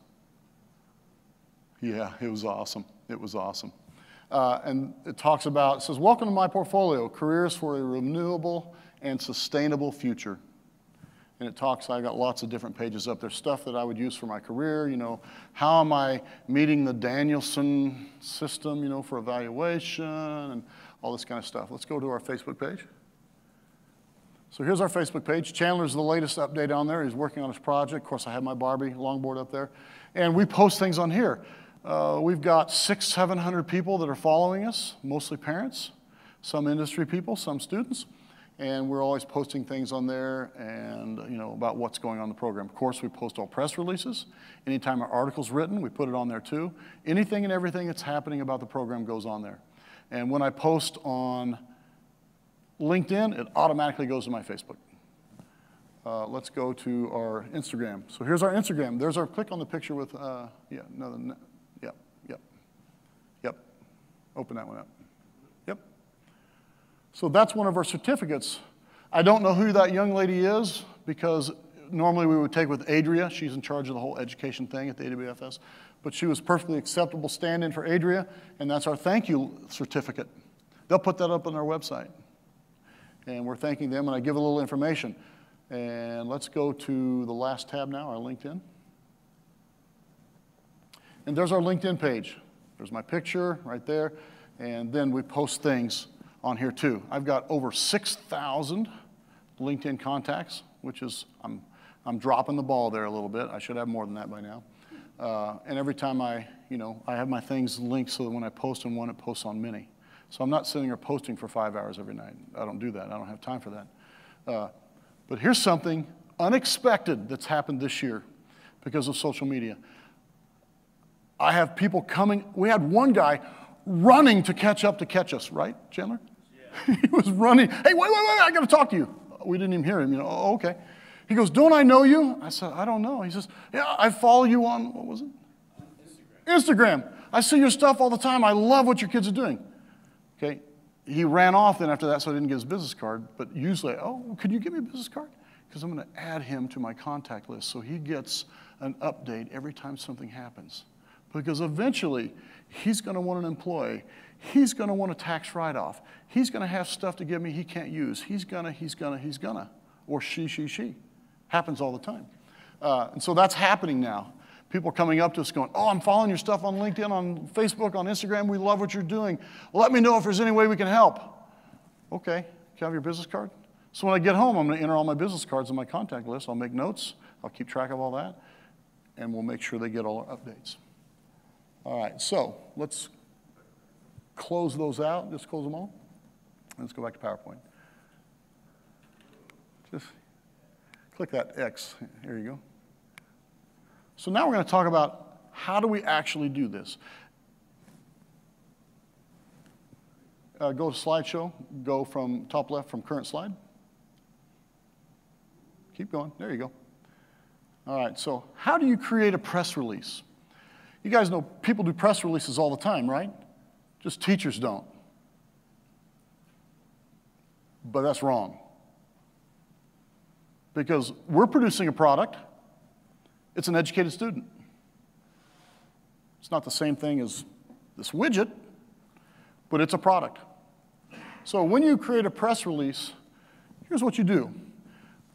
Yeah, it was awesome. It was awesome. And it talks about, it says, welcome to my portfolio, careers for a renewable and sustainable future. And it talks, I got lots of different pages up there, stuff that I would use for my career, you know, how am I meeting the Danielson system, you know, for evaluation and all this kind of stuff. Let's go to our Facebook page. So here's our Facebook page. Chandler's the latest update on there. He's working on his project. Of course, I have my Barbie longboard up there. And we post things on here. We've got 600-700 people that are following us, mostly parents, some industry people, some students. And we're always posting things on there and, you know, about what's going on in the program. Of course, we post all press releases. Anytime an article's written, we put it on there too. Anything and everything that's happening about the program goes on there. And when I post on LinkedIn, it automatically goes to my Facebook. Let's go to our Instagram. So here's our Instagram. There's our, click on the picture with, yep. Open that one up. Yep. So that's one of our certificates. I don't know who that young lady is because normally we would take with Adria. She's in charge of the whole education thing at the AWFS. But she was perfectly acceptable stand-in for Adria, and that's our thank you certificate. They'll put that up on our website. And we're thanking them, and I give a little information. And let's go to the last tab now, our LinkedIn. And there's our LinkedIn page. There's my picture right there. And then we post things on here too. I've got over 6,000 LinkedIn contacts, which is, I'm dropping the ball there a little bit. I should have more than that by now. And every time I have my things linked so that when I post on one, it posts on many. So I'm not sitting there posting for 5 hours every night. I don't do that. I don't have time for that. But here's something unexpected that's happened this year because of social media. I have people coming. We had one guy running to catch us, right, Chandler? Yeah. He was running. Hey, wait, I got to talk to you. We didn't even hear him, oh, okay. He goes, don't I know you? I said, I don't know. He says, yeah, I follow you on, what was it? Instagram. I see your stuff all the time. I love what your kids are doing. Okay. He ran off then after that, so I didn't get his business card. But usually, oh, could you give me a business card? Because I'm going to add him to my contact list so he gets an update every time something happens. Because eventually, he's going to want an employee. He's going to want a tax write-off. He's going to have stuff to give me he can't use. He's gonna. Or she. Happens all the time. And so that's happening now. People are coming up to us going, oh, I'm following your stuff on LinkedIn, on Facebook, on Instagram. We love what you're doing. Let me know if there's any way we can help. Okay, can I have your business card? So when I get home, I'm going to enter all my business cards on my contact list. I'll make notes. I'll keep track of all that. And we'll make sure they get all our updates. All right, so let's close those out. Just close them all. Let's go back to PowerPoint. Just click that X. Here you go. So now we're going to talk about how do we actually do this. Go to slideshow. Go from top left from current slide. Keep going. There you go. All right, so how do you create a press release? You guys know people do press releases all the time, right? Just teachers don't. But that's wrong. Because we're producing a product. It's an educated student. It's not the same thing as this widget, but it's a product. So when you create a press release, Here's what you do.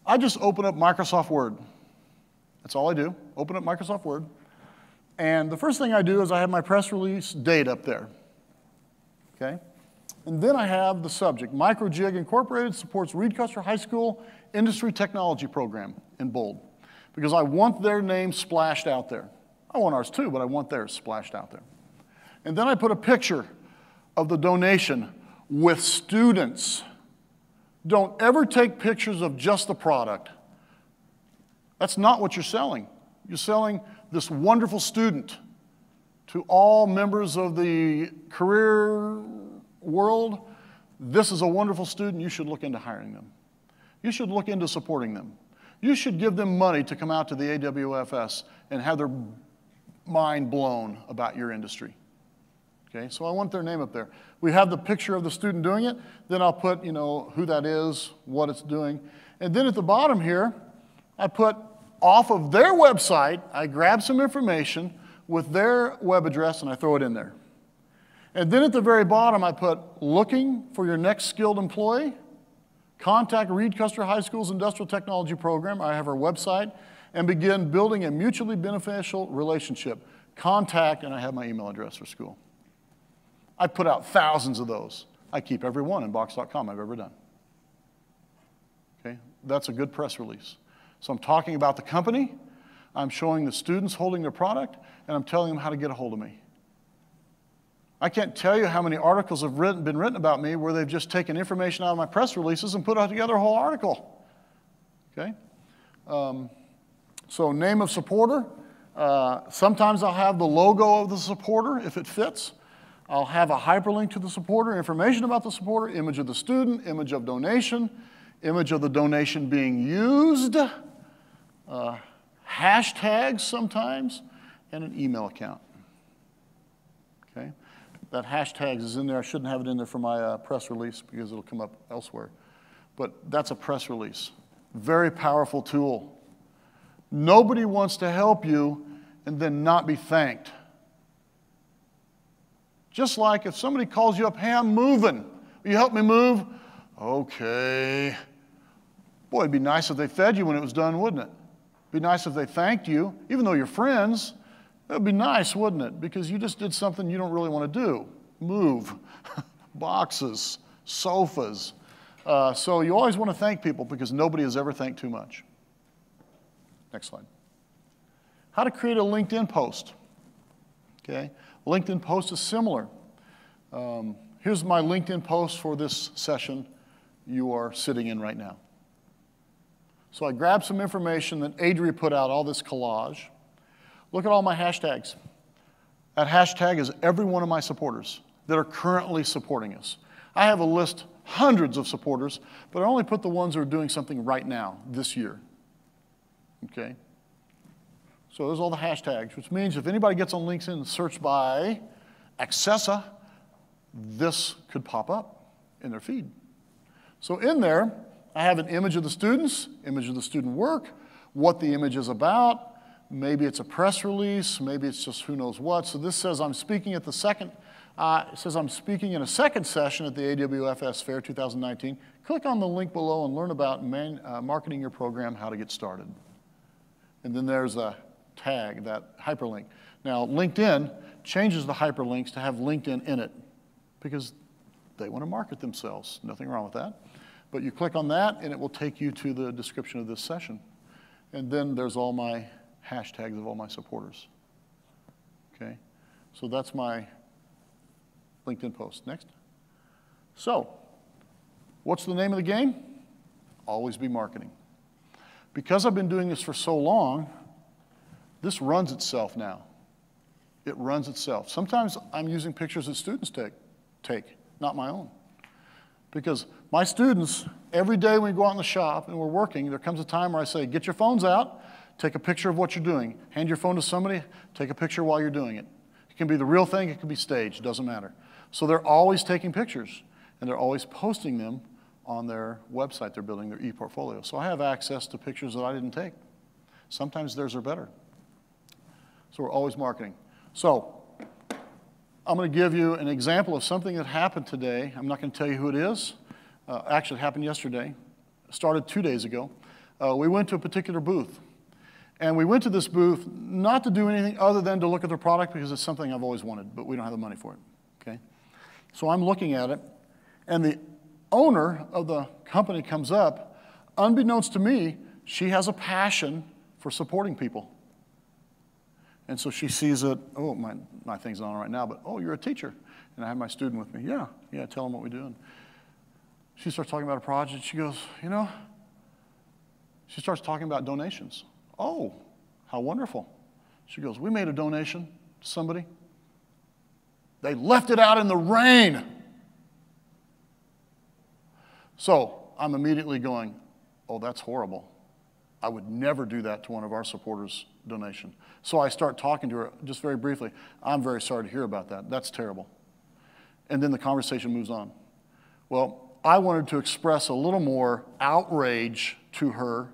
I just open up Microsoft Word. That's all I do, open up Microsoft Word. And the first thing I do is I have my press release date up there, okay? And then I have the subject, Microjig Incorporated supports Reed Custer High School Industry Technology Program in bold, because I want their name splashed out there. I want ours too, but I want theirs splashed out there. And then I put a picture of the donation with students. Don't ever take pictures of just the product. That's not what you're selling. You're selling this wonderful student to all members of the career world. This is a wonderful student. You should look into hiring them. You should look into supporting them. You should give them money to come out to the AWFS and have their mind blown about your industry. Okay, so I want their name up there. We have the picture of the student doing it. Then I'll put, who that is, what it's doing. And then at the bottom here, I put off of their website, I grab some information with their web address and I throw it in there. And then at the very bottom, I put, looking for your next skilled employee? Contact Reed Custer High School's Industrial Technology Program. I have our website, and begin building a mutually beneficial relationship. Contact, and I have my email address for school. I put out thousands of those. I keep every one in Box.com I've ever done. Okay, that's a good press release. So I'm talking about the company, I'm showing the students holding their product, and I'm telling them how to get a hold of me. I can't tell you how many articles have been written about me where they've just taken information out of my press releases and put together a whole article. Okay? So name of supporter. Sometimes I'll have the logo of the supporter if it fits. I'll have a hyperlink to the supporter, information about the supporter, image of the student, image of donation, image of the donation being used, hashtags sometimes, and an email account. Okay? That hashtags is in there. I shouldn't have it in there for my press release because it'll come up elsewhere. But that's a press release. Very powerful tool. Nobody wants to help you and then not be thanked. Just like if somebody calls you up, hey, I'm moving. Will you help me move? Okay. Boy, it'd be nice if they fed you when it was done, wouldn't it? It'd be nice if they thanked you, even though you're friends. It would be nice, wouldn't it? Because you just did something you don't really want to do. Move. Boxes, sofas. So you always want to thank people because nobody has ever thanked too much. Next slide. How to create a LinkedIn post. Okay. LinkedIn post is similar. Here's my LinkedIn post for this session you are sitting in right now. So I grabbed some information that Adria put out, all this collage. Look at all my hashtags. That hashtag is every one of my supporters that are currently supporting us. I have a list, hundreds of supporters, but I only put the ones that are doing something right now, this year. Okay? So there's all the hashtags, which means if anybody gets on LinkedIn and search by Accessa, this could pop up in their feed. So in there, I have an image of the students, image of the student work, what the image is about. Maybe it's a press release, maybe it's just who knows what. So this says I'm speaking at the second, it says I'm speaking in a second session at the AWFS Fair 2019. Click on the link below and learn about marketing your program, how to get started. And then there's a tag, that hyperlink. Now, LinkedIn changes the hyperlinks to have LinkedIn in it because they want to market themselves. Nothing wrong with that. But you click on that, and it will take you to the description of this session. And then there's all my hashtags of all my supporters. Okay? So that's my LinkedIn post. Next. So, what's the name of the game? Always be marketing. Because I've been doing this for so long, this runs itself now. It runs itself. Sometimes I'm using pictures that students take, not my own. Because my students, every day when we go out in the shop and we're working, there comes a time where I say, get your phones out, take a picture of what you're doing. Hand your phone to somebody, take a picture while you're doing it. It can be the real thing, it can be staged, doesn't matter. So they're always taking pictures, and they're always posting them on their website they're building, their Eportfolio. So I have access to pictures that I didn't take. Sometimes theirs are better. So we're always marketing. So I'm going to give you an example of something that happened today. I'm not going to tell you who it is. Actually, it happened yesterday. started 2 days ago. We went to a particular booth. And we went to this booth not to do anything other than to look at their product because it's something I've always wanted, but we don't have the money for it, okay? So I'm looking at it, and the owner of the company comes up. Unbeknownst to me, she has a passion for supporting people. And so she sees it, oh, my thing's not on right now, but, oh, you're a teacher. And I have my student with me. Yeah, tell them what we do. And she starts talking about a project. She goes, you know, she starts talking about donations. Oh, how wonderful. She goes, we made a donation to somebody. They left it out in the rain. So I'm immediately going, oh, that's horrible. I would never do that to one of our supporters' donation. So I start talking to her just very briefly. I'm very sorry to hear about that. That's terrible. And then the conversation moves on. Well, I wanted to express a little more outrage to her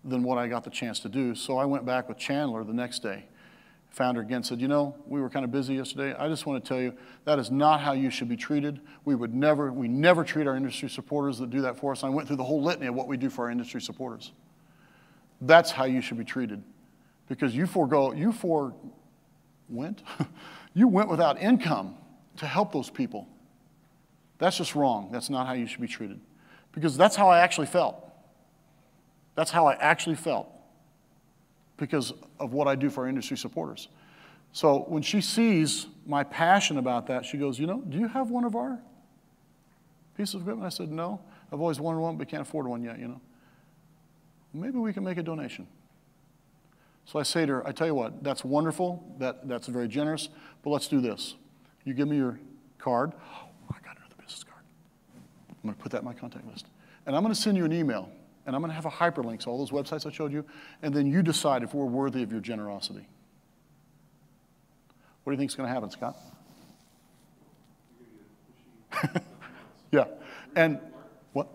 than what I got the chance to do. So I went back with Chandler the next day. Found her again, said, you know, we were kind of busy yesterday. I just want to tell you, that is not how you should be treated. We never treat our industry supporters that do that for us. And I went through the whole litany of what we do for our industry supporters. That's how you should be treated. Because you went without income to help those people. That's just wrong. That's not how you should be treated. Because that's how I actually felt. That's how I actually felt because of what I do for our industry supporters. So when she sees my passion about that, she goes, you know, do you have one of our pieces of equipment? I said, no. I've always wanted one, but can't afford one yet, you know. Maybe we can make a donation. So I say to her, I tell you what, that's wonderful. That's very generous, but let's do this. You give me your card. Oh, I got another business card. I'm going to put that in my contact list. And I'm going to send you an email. And I'm going to have a hyperlink to all those websites I showed you, and then you decide if we're worthy of your generosity. What do you think is going to happen, Scott? Yeah. And what?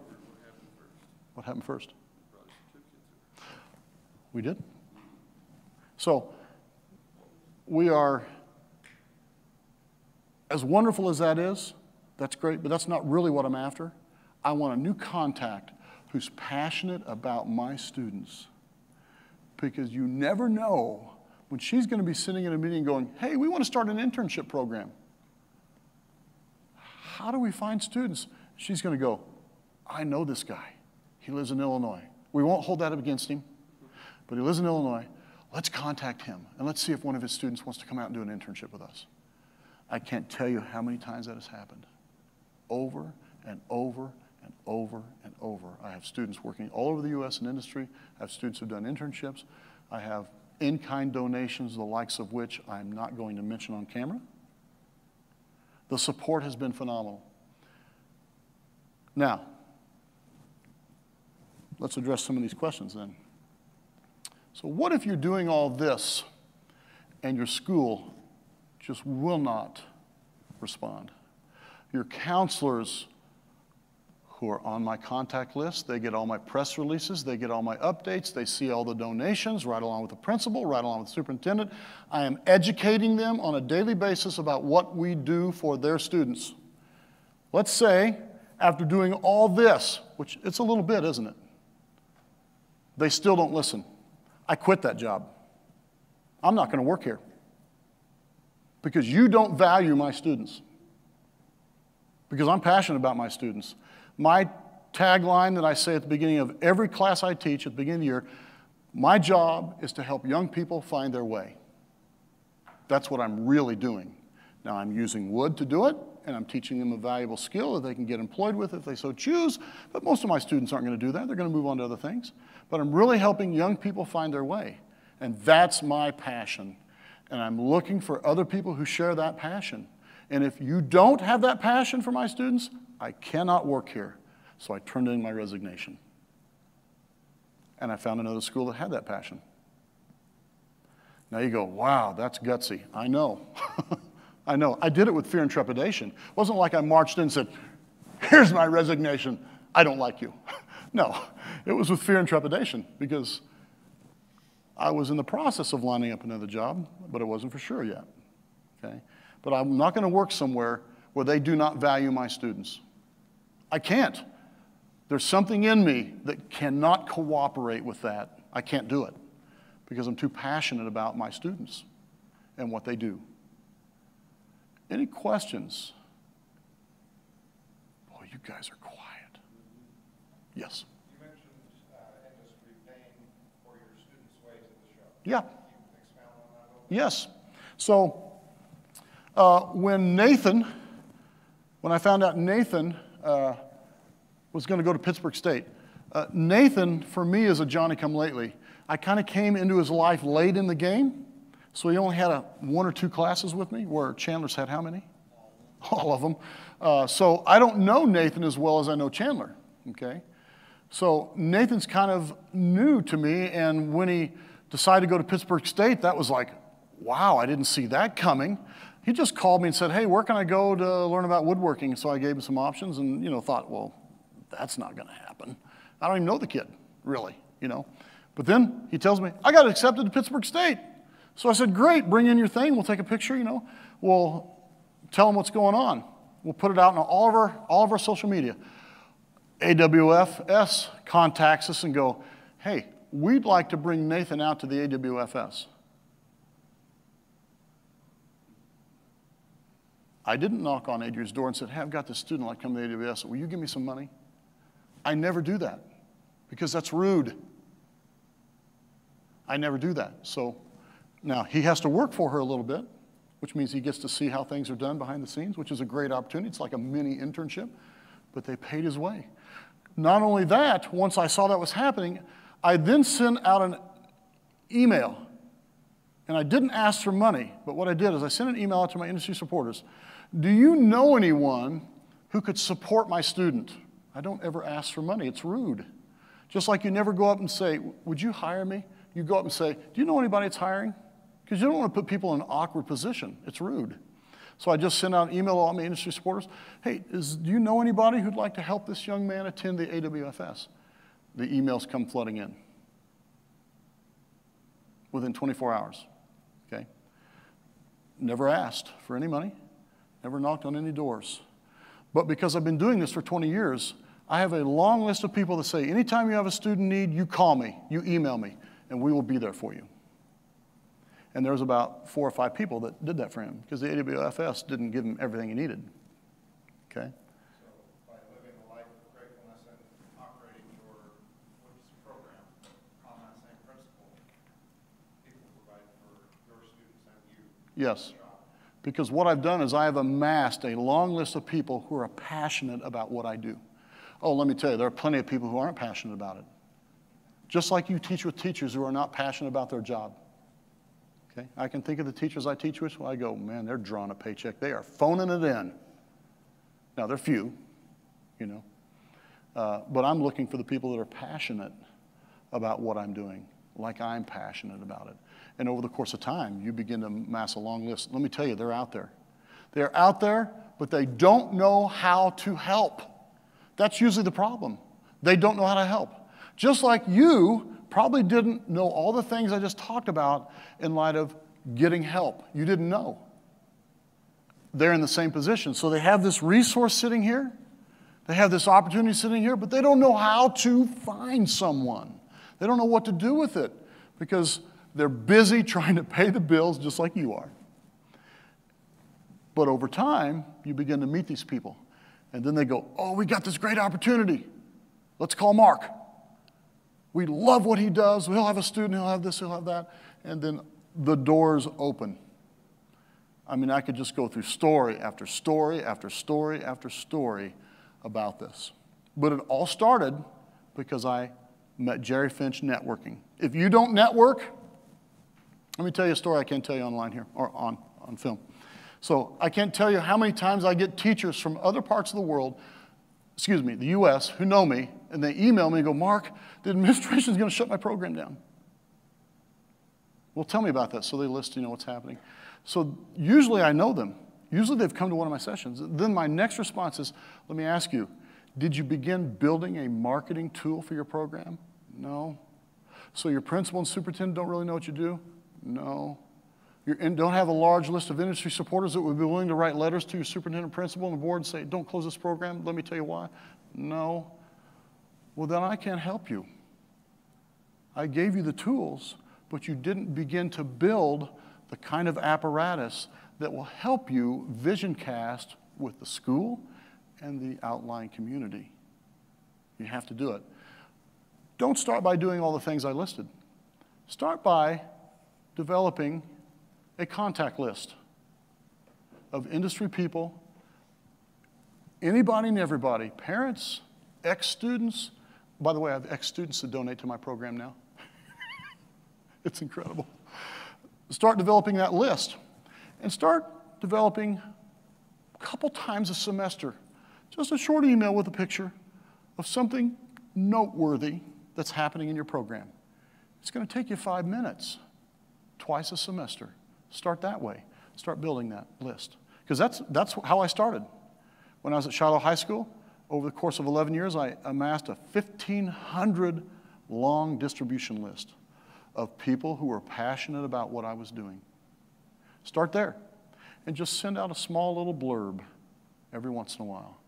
What happened first? We did? So we are, as wonderful as that is, that's great, but that's not really what I'm after. I want a new contact who's passionate about my students. Because you never know when she's going to be sitting in a meeting going, hey, we want to start an internship program. How do we find students? She's going to go, I know this guy. He lives in Illinois. We won't hold that up against him, but he lives in Illinois. Let's contact him, and let's see if one of his students wants to come out and do an internship with us. I can't tell you how many times that has happened. Over and over and over and over. I have students working all over the U.S. in industry. I have students who've done internships. I have in-kind donations, the likes of which I'm not going to mention on camera. The support has been phenomenal. Now, let's address some of these questions then. So what if you're doing all this and your school just will not respond? Your counselors who are on my contact list, they get all my press releases, they get all my updates, they see all the donations, right along with the principal, right along with the superintendent. I am educating them on a daily basis about what we do for their students. Let's say, after doing all this, which it's a little bit, isn't it? They still don't listen. I quit that job. I'm not going to work here because you don't value my students. Because I'm passionate about my students. My tagline that I say at the beginning of every class I teach at the beginning of the year, my job is to help young people find their way. That's what I'm really doing. Now I'm using wood to do it, and I'm teaching them a valuable skill that they can get employed with if they so choose, but most of my students aren't going to do that. They're going to move on to other things. But I'm really helping young people find their way, and that's my passion. And I'm looking for other people who share that passion. And if you don't have that passion for my students, I cannot work here. So I turned in my resignation. And I found another school that had that passion. Now you go, wow, that's gutsy. I know. I know. I did it with fear and trepidation. It wasn't like I marched in and said, here's my resignation. I don't like you. No, it was with fear and trepidation because I was in the process of lining up another job, but it wasn't for sure yet. Okay? But I'm not going to work somewhere where they do not value my students. I can't. There's something in me that cannot cooperate with that. I can't do it because I'm too passionate about my students and what they do. Any questions? Oh, you guys are quiet. Yes? You mentioned industry paying for your students' way to the show. Yeah. Can you expound on that a little bit? Yes. So when I found out Nathan was going to go to Pittsburgh State, Nathan, for me, is a Johnny-come-lately. I kind of came into his life late in the game, so he only had 1 or 2 classes with me, where Chandler's had how many? All of them. So I don't know Nathan as well as I know Chandler, okay? So Nathan's kind of new to me, and when he decided to go to Pittsburgh State, that was like, wow, I didn't see that coming. He just called me and said, hey, where can I go to learn about woodworking? So I gave him some options and, thought, well, that's not going to happen. I don't even know the kid, really, But then he tells me, I got accepted to Pittsburgh State. So I said, great, bring in your thing. We'll take a picture, We'll tell them what's going on. We'll put it out on all of our social media. AWFS contacts us and go, hey, we'd like to bring Nathan out to the AWFS. I didn't knock on Adrian's door and said, hey, I've got this student I'd like to come to the AWS. Will you give me some money? I never do that because that's rude. I never do that. So now he has to work for her a little bit, which means he gets to see how things are done behind the scenes, which is a great opportunity. It's like a mini internship, but they paid his way. Not only that, once I saw that was happening, I then sent out an email. And I didn't ask for money, but what I did is I sent an email out to my industry supporters. Do you know anyone who could support my student? I don't ever ask for money. It's rude. Just like you never go up and say, would you hire me? You go up and say, do you know anybody that's hiring? Because you don't want to put people in an awkward position. It's rude. So I just sent out an email to all my industry supporters. Hey, do you know anybody who'd like to help this young man attend the AWFS? The emails come flooding in within 24 hours. Okay? Never asked for any money, never knocked on any doors. But because I've been doing this for 20 years, I have a long list of people that say, anytime you have a student need, you call me, you email me, and we will be there for you. And there was about 4 or 5 people that did that for him because the AWFS didn't give him everything he needed. Okay? So by living a life of gratefulness and operating your program on that same principle, people provide for your students and you. Yes. Because what I've done is I have amassed a long list of people who are passionate about what I do. Oh, let me tell you, there are plenty of people who aren't passionate about it. Just like you teach with teachers who are not passionate about their job. Okay? I can think of the teachers I teach with, I go, man, they're drawing a paycheck. They are phoning it in. Now, they're few, but I'm looking for the people that are passionate about what I'm doing, like I'm passionate about it. And over the course of time, you begin to amass a long list. Let me tell you, they're out there. They're out there, but they don't know how to help. That's usually the problem. They don't know how to help. Just like you probably didn't know all the things I just talked about in light of getting help. You didn't know. They're in the same position. So they have this resource sitting here. They have this opportunity sitting here, but they don't know how to find someone. They don't know what to do with it because they're busy trying to pay the bills just like you are. But over time, you begin to meet these people. And then they go, oh, we got this great opportunity. Let's call Mark. We love what he does. He'll have a student, he'll have this, he'll have that. And then the doors open. I mean, I could just go through story after story after story after story about this. But it all started because I met Jerry Finch networking. If you don't network, let me tell you a story I can't tell you online here, or on film. So I can't tell you how many times I get teachers from other parts of the world, the US, who know me, and they email me and go, Mark, the administration is going to shut my program down. Well, tell me about that. So they list, what's happening. So usually I know them. Usually they've come to one of my sessions. Then my next response is, let me ask you, did you begin building a marketing tool for your program? No. So your principal and superintendent don't really know what you do? No. You don't have a large list of industry supporters that would be willing to write letters to your superintendent, principal, and the board and say, don't close this program, let me tell you why? No. well, then I can't help you. I gave you the tools, but you didn't begin to build the kind of apparatus that will help you vision cast with the school and the outlying community. You have to do it. Don't start by doing all the things I listed. Start by developing a contact list of industry people, anybody and everybody, parents, ex-students. By the way, I have ex-students that donate to my program now. It's incredible. Start developing that list and start developing a couple times a semester, just a short email with a picture of something noteworthy that's happening in your program. It's going to take you 5 minutes, twice a semester. Start that way. Start building that list. Because that's how I started. When I was at Shiloh High School, over the course of 11 years, I amassed a 1,500 long distribution list of people who were passionate about what I was doing. Start there and just send out a small little blurb every once in a while.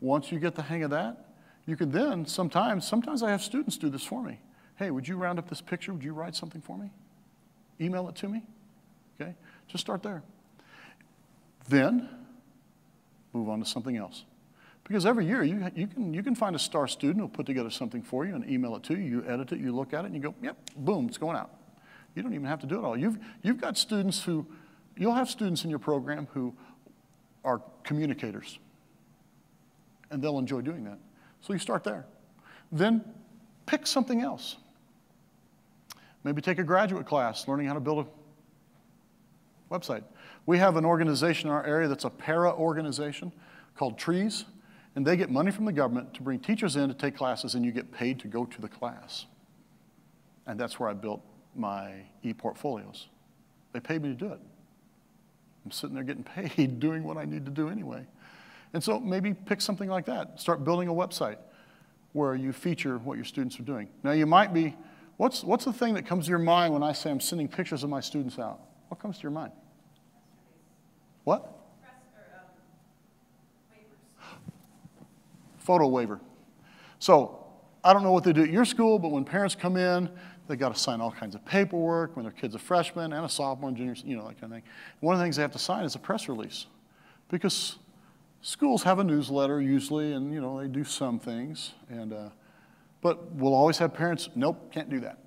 Once you get the hang of that, you can then sometimes I have students do this for me. Hey, would you round up this picture? Would you write something for me? Email it to me? Okay, just start there. Then move on to something else. Because every year you can find a star student who'll put together something for you and email it to you. You edit it, you look at it, and you go, yep, boom, it's going out. You don't even have to do it all. You've got students you'll have students in your program who are communicators, and they'll enjoy doing that. So you start there. Then pick something else. Maybe take a graduate class learning how to build a website. We have an organization in our area that's a para-organization called Trees, and they get money from the government to bring teachers in to take classes, and you get paid to go to the class. And that's where I built my e-portfolios. They paid me to do it. I'm sitting there getting paid doing what I need to do anyway. And so maybe pick something like that. Start building a website where you feature what your students are doing. Now you might be, what's the thing that comes to your mind when I say I'm sending pictures of my students out? What comes to your mind? What? Photo waiver. So I don't know what they do at your school, but when parents come in, they got to sign all kinds of paperwork when their kid's a freshman and a sophomore and junior, you know, that kind of thing. One of the things they have to sign is a press release, because schools have a newsletter usually, and you know they do some things, and but we'll always have parents, nope, can't do that.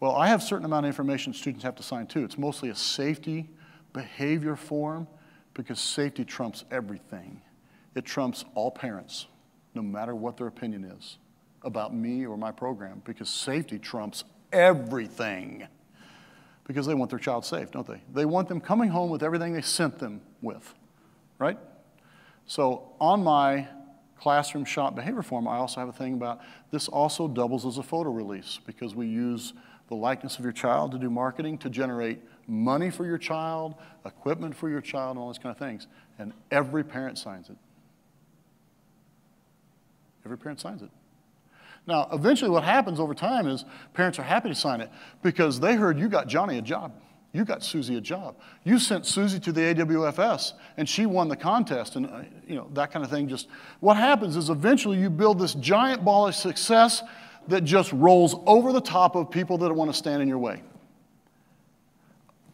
Well, I have a certain amount of information students have to sign too. It's mostly a safety behavior form, because safety trumps everything. It trumps all parents, no matter what their opinion is about me or my program, because safety trumps everything. Because they want their child safe, don't they? They want them coming home with everything they sent them with, right? So on my classroom shop behavior form, I also have a thing about this also doubles as a photo release, because we use the likeness of your child to do marketing, to generate money for your child, equipment for your child, and all those kind of things. And every parent signs it. Every parent signs it. Now, eventually what happens over time is parents are happy to sign it because they heard you got Johnny a job. You got Susie a job. You sent Susie to the AWFS and she won the contest, and you know, that kind of thing. Just what happens is eventually you build this giant ball of success that just rolls over the top of people that want to stand in your way.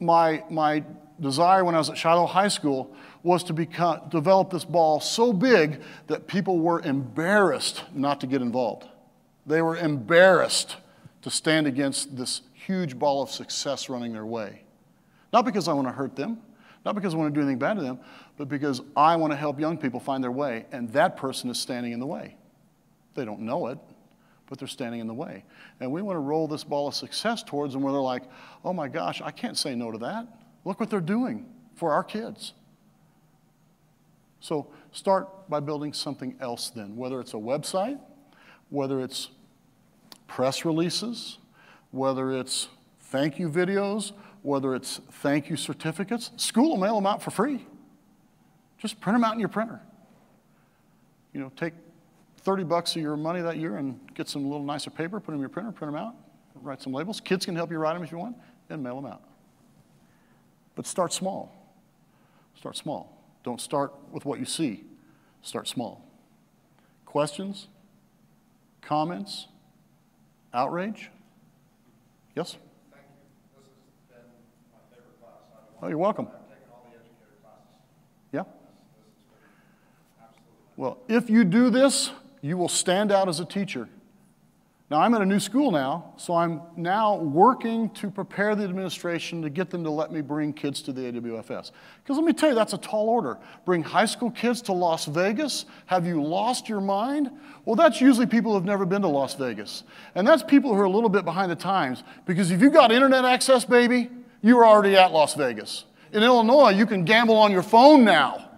My desire when I was at Shiloh High School was to develop this ball so big that people were embarrassed not to get involved. They were embarrassed to stand against this huge ball of success running their way. Not because I want to hurt them, not because I want to do anything bad to them, but because I want to help young people find their way, and that person is standing in the way. They don't know it, but they're standing in the way. And we want to roll this ball of success towards them where they're like, oh my gosh, I can't say no to that. Look what they're doing for our kids. So start by building something else then, whether it's a website, whether it's press releases, whether it's thank you videos, whether it's thank you certificates. School will mail them out for free. Just print them out in your printer. You know, take $30 of your money that year and get some little nicer paper, put them in your printer, print them out, write some labels. Kids can help you write them if you want, and mail them out. But start small. Start small. Don't start with what you see. Start small. Questions? Comments? Outrage? Yes? Thank you. This has been my favorite class. Oh, you're welcome. I've taken all the educator classes. Yeah? This has been absolutely. Well, if you do this, you will stand out as a teacher. Now, I'm at a new school now, so I'm now working to prepare the administration to get them to let me bring kids to the AWFS. Because let me tell you, that's a tall order. Bring high school kids to Las Vegas? Have you lost your mind? Well, that's usually people who have never been to Las Vegas. And that's people who are a little bit behind the times. Because if you've got internet access, baby, you're already at Las Vegas. In Illinois, you can gamble on your phone now.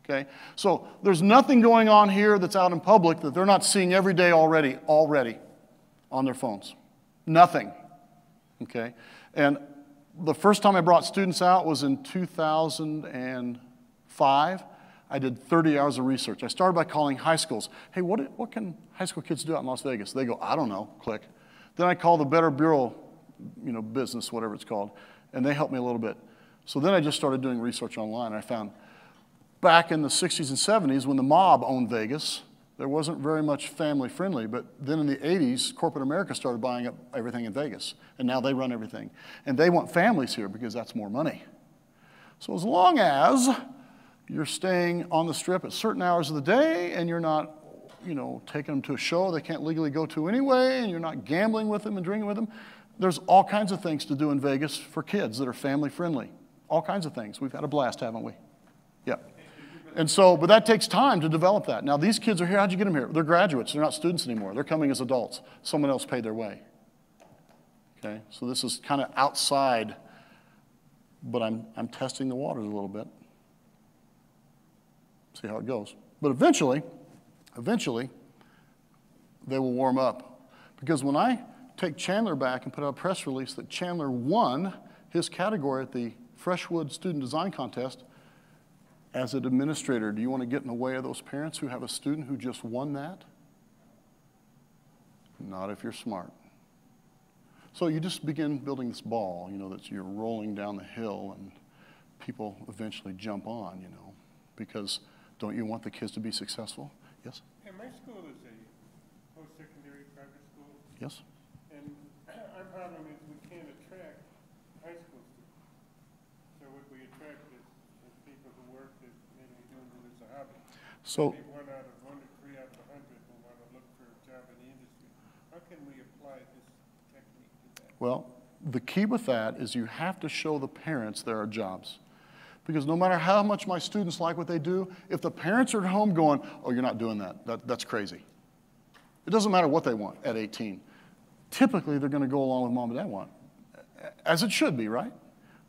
Okay? So there's nothing going on here that's out in public that they're not seeing every day already on their phones. Nothing. Okay? And the first time I brought students out was in 2005. I did 30 hours of research. I started by calling high schools. Hey, what can high school kids do out in Las Vegas? They go, I don't know, click. Then I call the Better Bureau, business, whatever it's called, and they helped me a little bit. So then I just started doing research online, and I found back in the 60s and 70s, when the mob owned Vegas, there wasn't very much family friendly, but then in the 80s, corporate America started buying up everything in Vegas, and now they run everything. And they want families here because that's more money. So as long as you're staying on the Strip at certain hours of the day, and you're not, taking them to a show they can't legally go to anyway, and you're not gambling with them and drinking with them, there's all kinds of things to do in Vegas for kids that are family friendly. All kinds of things. We've had a blast, haven't we? Yeah. And so, but that takes time to develop that. Now, these kids are here. How'd you get them here? They're graduates. They're not students anymore. They're coming as adults. Someone else paid their way. Okay? So this is kind of outside, but I'm testing the waters a little bit. See how it goes. But eventually, they will warm up. Because when I take Chandler back and put out a press release that Chandler won his category at the Freshwood Student Design Contest, as an administrator, do you want to get in the way of those parents who have a student who just won that? Not if you're smart. So you just begin building this ball, that you're rolling down the hill and people eventually jump on, because don't you want the kids to be successful? Yes? Yeah, my school is a post-secondary private school. Yes? And our problem is we can't attract high school students. So what we attract is people who work that maybe doing it as a hobby. So, Maybe 1 out of 1 or 3 out of 100 will want to look for a job in the industry. How can we apply this technique to that? well, the key with that is you have to show the parents there are jobs. Because no matter how much my students like what they do, if the parents are at home going, oh, you're not doing that, that's crazy. It doesn't matter what they want at 18. Typically, they're going to go along with mom and dad want, as it should be, right?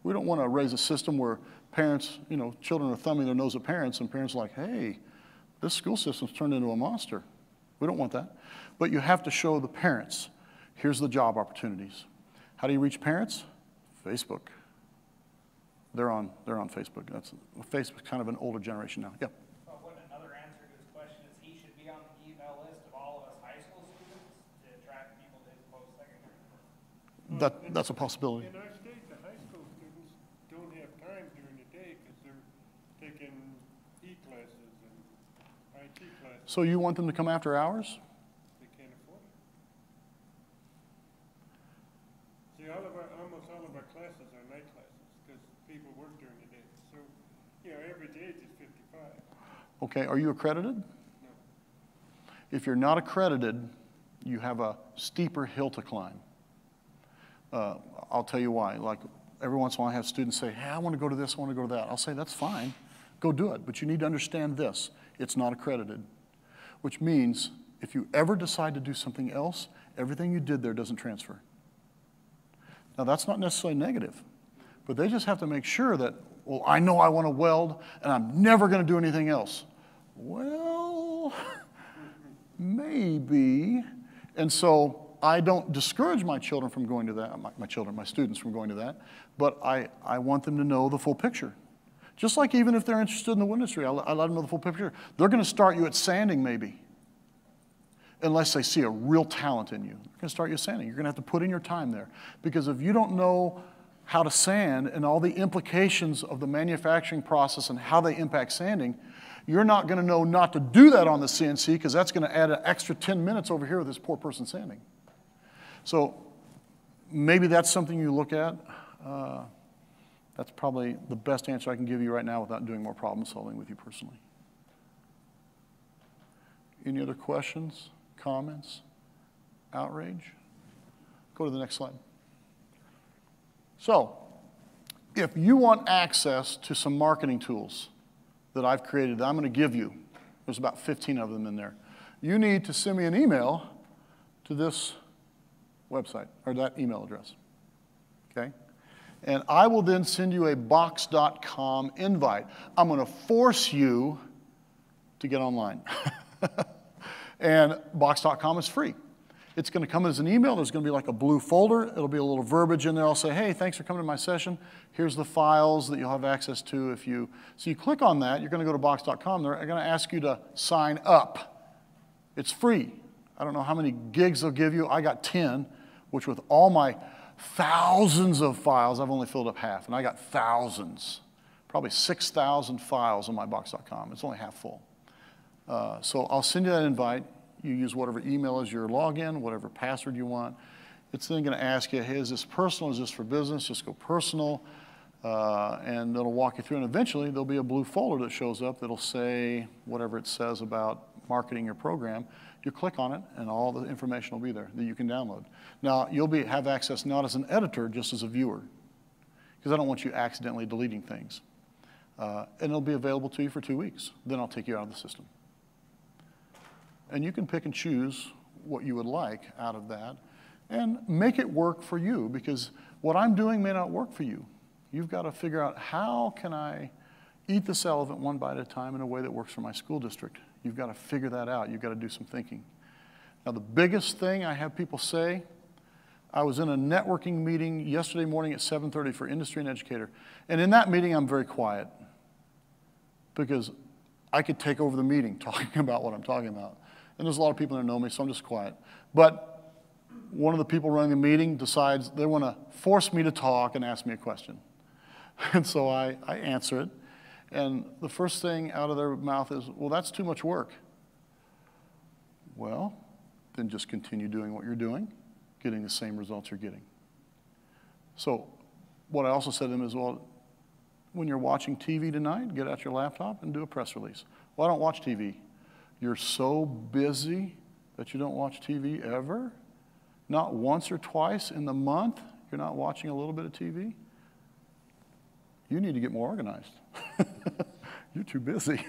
We don't want to raise a system where parents, children are thumbing their nose at parents, and parents are like, hey, this school system's turned into a monster. We don't want that. But you have to show the parents, here's the job opportunities. How do you reach parents? Facebook. They're on Facebook. Facebook's kind of an older generation now. Yeah. Well, wouldn't another answer to his question is he should be on the email list of all of us high school students to attract people to his post-secondary? That's a possibility. In our state, the high school students don't have time during the day because they're taking E-classes and IT classes. So you want them to come after hours? They can't afford it. See, almost all of our classes are night classes because people work during the day. So, every day is 55. Okay, are you accredited? No. If you're not accredited, you have a steeper hill to climb. I'll tell you why. Like every once in a while I have students say, hey, I want to go to this, I want to go to that. I'll say, that's fine, go do it. But you need to understand this, it's not accredited. Which means if you ever decide to do something else, everything you did there doesn't transfer. Now that's not necessarily negative, but they just have to make sure that, well, I know I want to weld and I'm never going to do anything else. Well, maybe. And so I don't discourage my children from going to that, my students from going to that, but I want them to know the full picture. Just like even if they're interested in the wood industry, I let them know the full picture. They're going to start you at sanding maybe, unless they see a real talent in you. They're going to start you at sanding. You're going to have to put in your time there. Because if you don't know how to sand and all the implications of the manufacturing process and how they impact sanding, You're not going to know not to do that on the CNC because that's going to add an extra 10 minutes over here with this poor person sanding. So maybe that's something you look at. That's probably the best answer I can give you right now without doing more problem solving with you personally. Any other questions, comments, outrage? Go to the next slide. So, if you want access to some marketing tools that I've created that I'm going to give you, there's about 15 of them in there, you need to send me an email to this website, or that email address, okay? And I will then send you a Box.com invite. I'm going to force you to get online. And Box.com is free. It's going to come as an email. There's going to be like a blue folder. It'll be a little verbiage in there. I'll say, hey, thanks for coming to my session. Here's the files that you'll have access to if you... So you click on that. You're going to go to Box.com. They're going to ask you to sign up. It's free. I don't know how many gigs they'll give you. I got 10, which with all my thousands of files, I've only filled up half. And I got thousands, probably 6,000 files on my Box.com. It's only half full. So I'll send you that invite. You use whatever email is your login, whatever password you want. It's then going to ask you, hey, is this personal? Is this for business? Just go personal. And it'll walk you through. And eventually, there'll be a blue folder that shows up that'll say whatever it says about marketing your program. You click on it, and all the information will be there that you can download. Now, you'll have access not as an editor, just as a viewer, because I don't want you accidentally deleting things. And it'll be available to you for 2 weeks. Then I'll take you out of the system. And you can pick and choose what you would like out of that and make it work for you, because what I'm doing may not work for you. You've got to figure out, how can I eat this elephant one bite at a time in a way that works for my school district? You've got to figure that out. You've got to do some thinking. Now, the biggest thing I have people say, I was in a networking meeting yesterday morning at 7:30 for industry and educator. And in that meeting, I'm very quiet because I could take over the meeting talking about what I'm talking about. And there's a lot of people that know me, so I'm just quiet. But one of the people running the meeting decides they want to force me to talk and ask me a question. And so I answer it. And the first thing out of their mouth is, well, that's too much work. Well, then just continue doing what you're doing, getting the same results you're getting. So what I also said to them is, well, when you're watching TV tonight, get out your laptop and do a press release. Well, I don't watch TV. You're so busy that you don't watch TV ever? Not once or twice in the month, you're not watching a little bit of TV? You need to get more organized. You're too busy.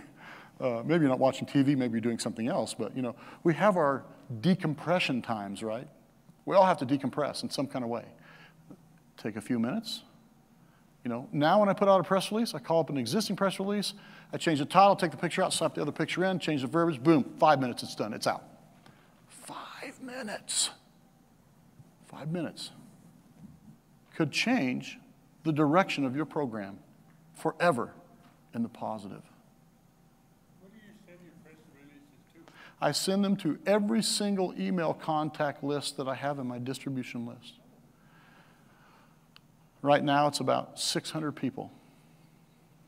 Maybe you're not watching TV, maybe you're doing something else, but you know, we have our decompression times, right? We all have to decompress in some kind of way. Take a few minutes. You know, now when I put out a press release, I call up an existing press release, I change the title, take the picture out, slap the other picture in, change the verbiage, boom, 5 minutes, it's done, it's out. 5 minutes. 5 minutes could change the direction of your program forever in the positive. What do you send your press releases to? I send them to every single email contact list that I have in my distribution list. Right now, it's about 600 people.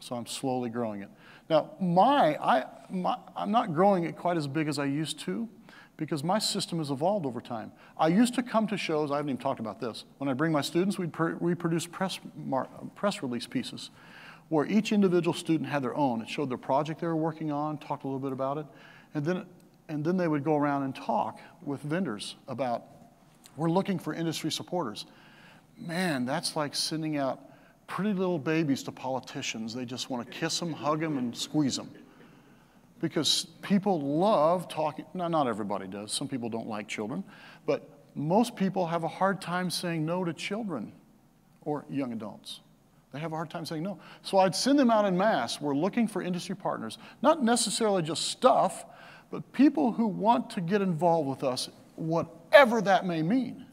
So I'm slowly growing it. Now, I'm not growing it quite as big as I used to because my system has evolved over time. I used to come to shows, I haven't even talked about this. When I bring my students, we produce press release pieces where each individual student had their own. It showed their project they were working on, talked a little bit about it, and then they would go around and talk with vendors about, we're looking for industry supporters. Man, that's like sending out pretty little babies to politicians. They just want to kiss them, hug them, and squeeze them. Because people love talking. Now, not everybody does. Some people don't like children. But most people have a hard time saying no to children or young adults. They have a hard time saying no. So I'd send them out en masse. We're looking for industry partners. Not necessarily just stuff, but people who want to get involved with us, whatever that may mean.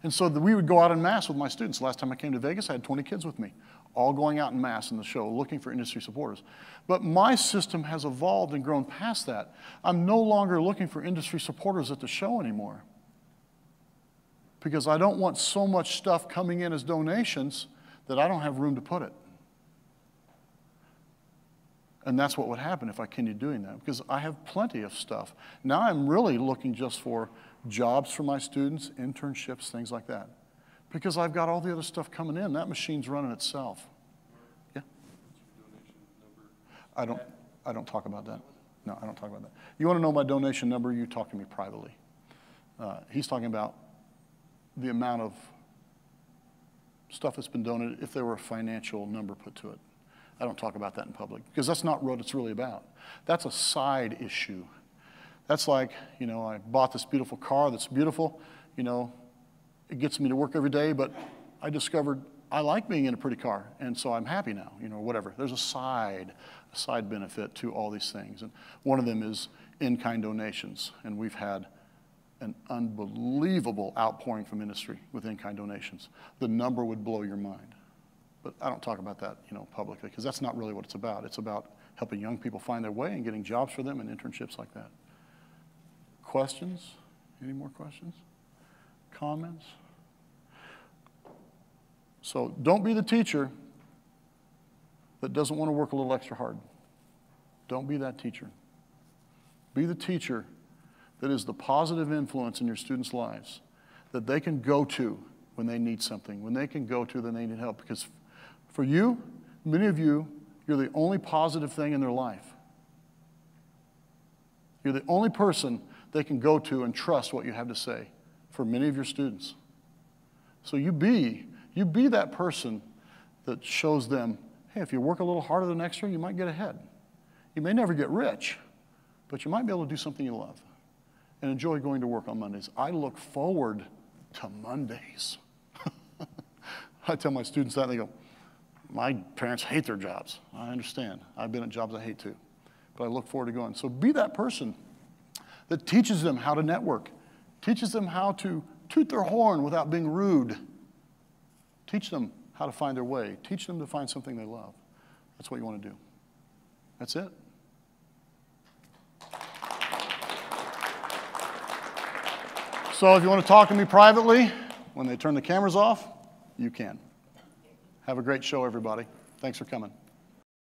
And so we would go out en masse with my students. Last time I came to Vegas, I had 20 kids with me, all going out en masse in the show, looking for industry supporters. But my system has evolved and grown past that. I'm no longer looking for industry supporters at the show anymore because I don't want so much stuff coming in as donations that I don't have room to put it. And that's what would happen if I continued doing that, because I have plenty of stuff. Now I'm really looking just for jobs for my students, internships, things like that. Because I've got all the other stuff coming in. That machine's running itself. Yeah? I don't talk about that. No, I don't talk about that. You want to know my donation number, you talk to me privately. He's talking about the amount of stuff that's been donated if there were a financial number put to it. I don't talk about that in public because that's not what it's really about. That's a side issue. That's like, you know, I bought this beautiful car that's beautiful, you know, it gets me to work every day, but I discovered I like being in a pretty car, and so I'm happy now, you know, whatever. There's a side benefit to all these things, and one of them is in-kind donations, and we've had an unbelievable outpouring from industry with in-kind donations. The number would blow your mind, but I don't talk about that, you know, publicly, because that's not really what it's about. It's about helping young people find their way and getting jobs for them and internships like that. Questions? Any more questions? Comments? So don't be the teacher that doesn't want to work a little extra hard. Don't be that teacher. Be the teacher that is the positive influence in your students' lives that they can go to when they need something, when they can go to when they need help. Because for you, many of you, you're the only positive thing in their life. You're the only person they can go to and trust what you have to say for many of your students. So you be that person that shows them, hey, if you work a little harder than extra, you might get ahead. You may never get rich, but you might be able to do something you love and enjoy going to work on Mondays. I look forward to Mondays. I tell my students that, and they go, my parents hate their jobs. I understand. I've been at jobs I hate too, but I look forward to going. So be that person that teaches them how to network, teaches them how to toot their horn without being rude. Teach them how to find their way. Teach them to find something they love. That's what you want to do. That's it. So if you want to talk to me privately, when they turn the cameras off, you can. Have a great show, everybody. Thanks for coming.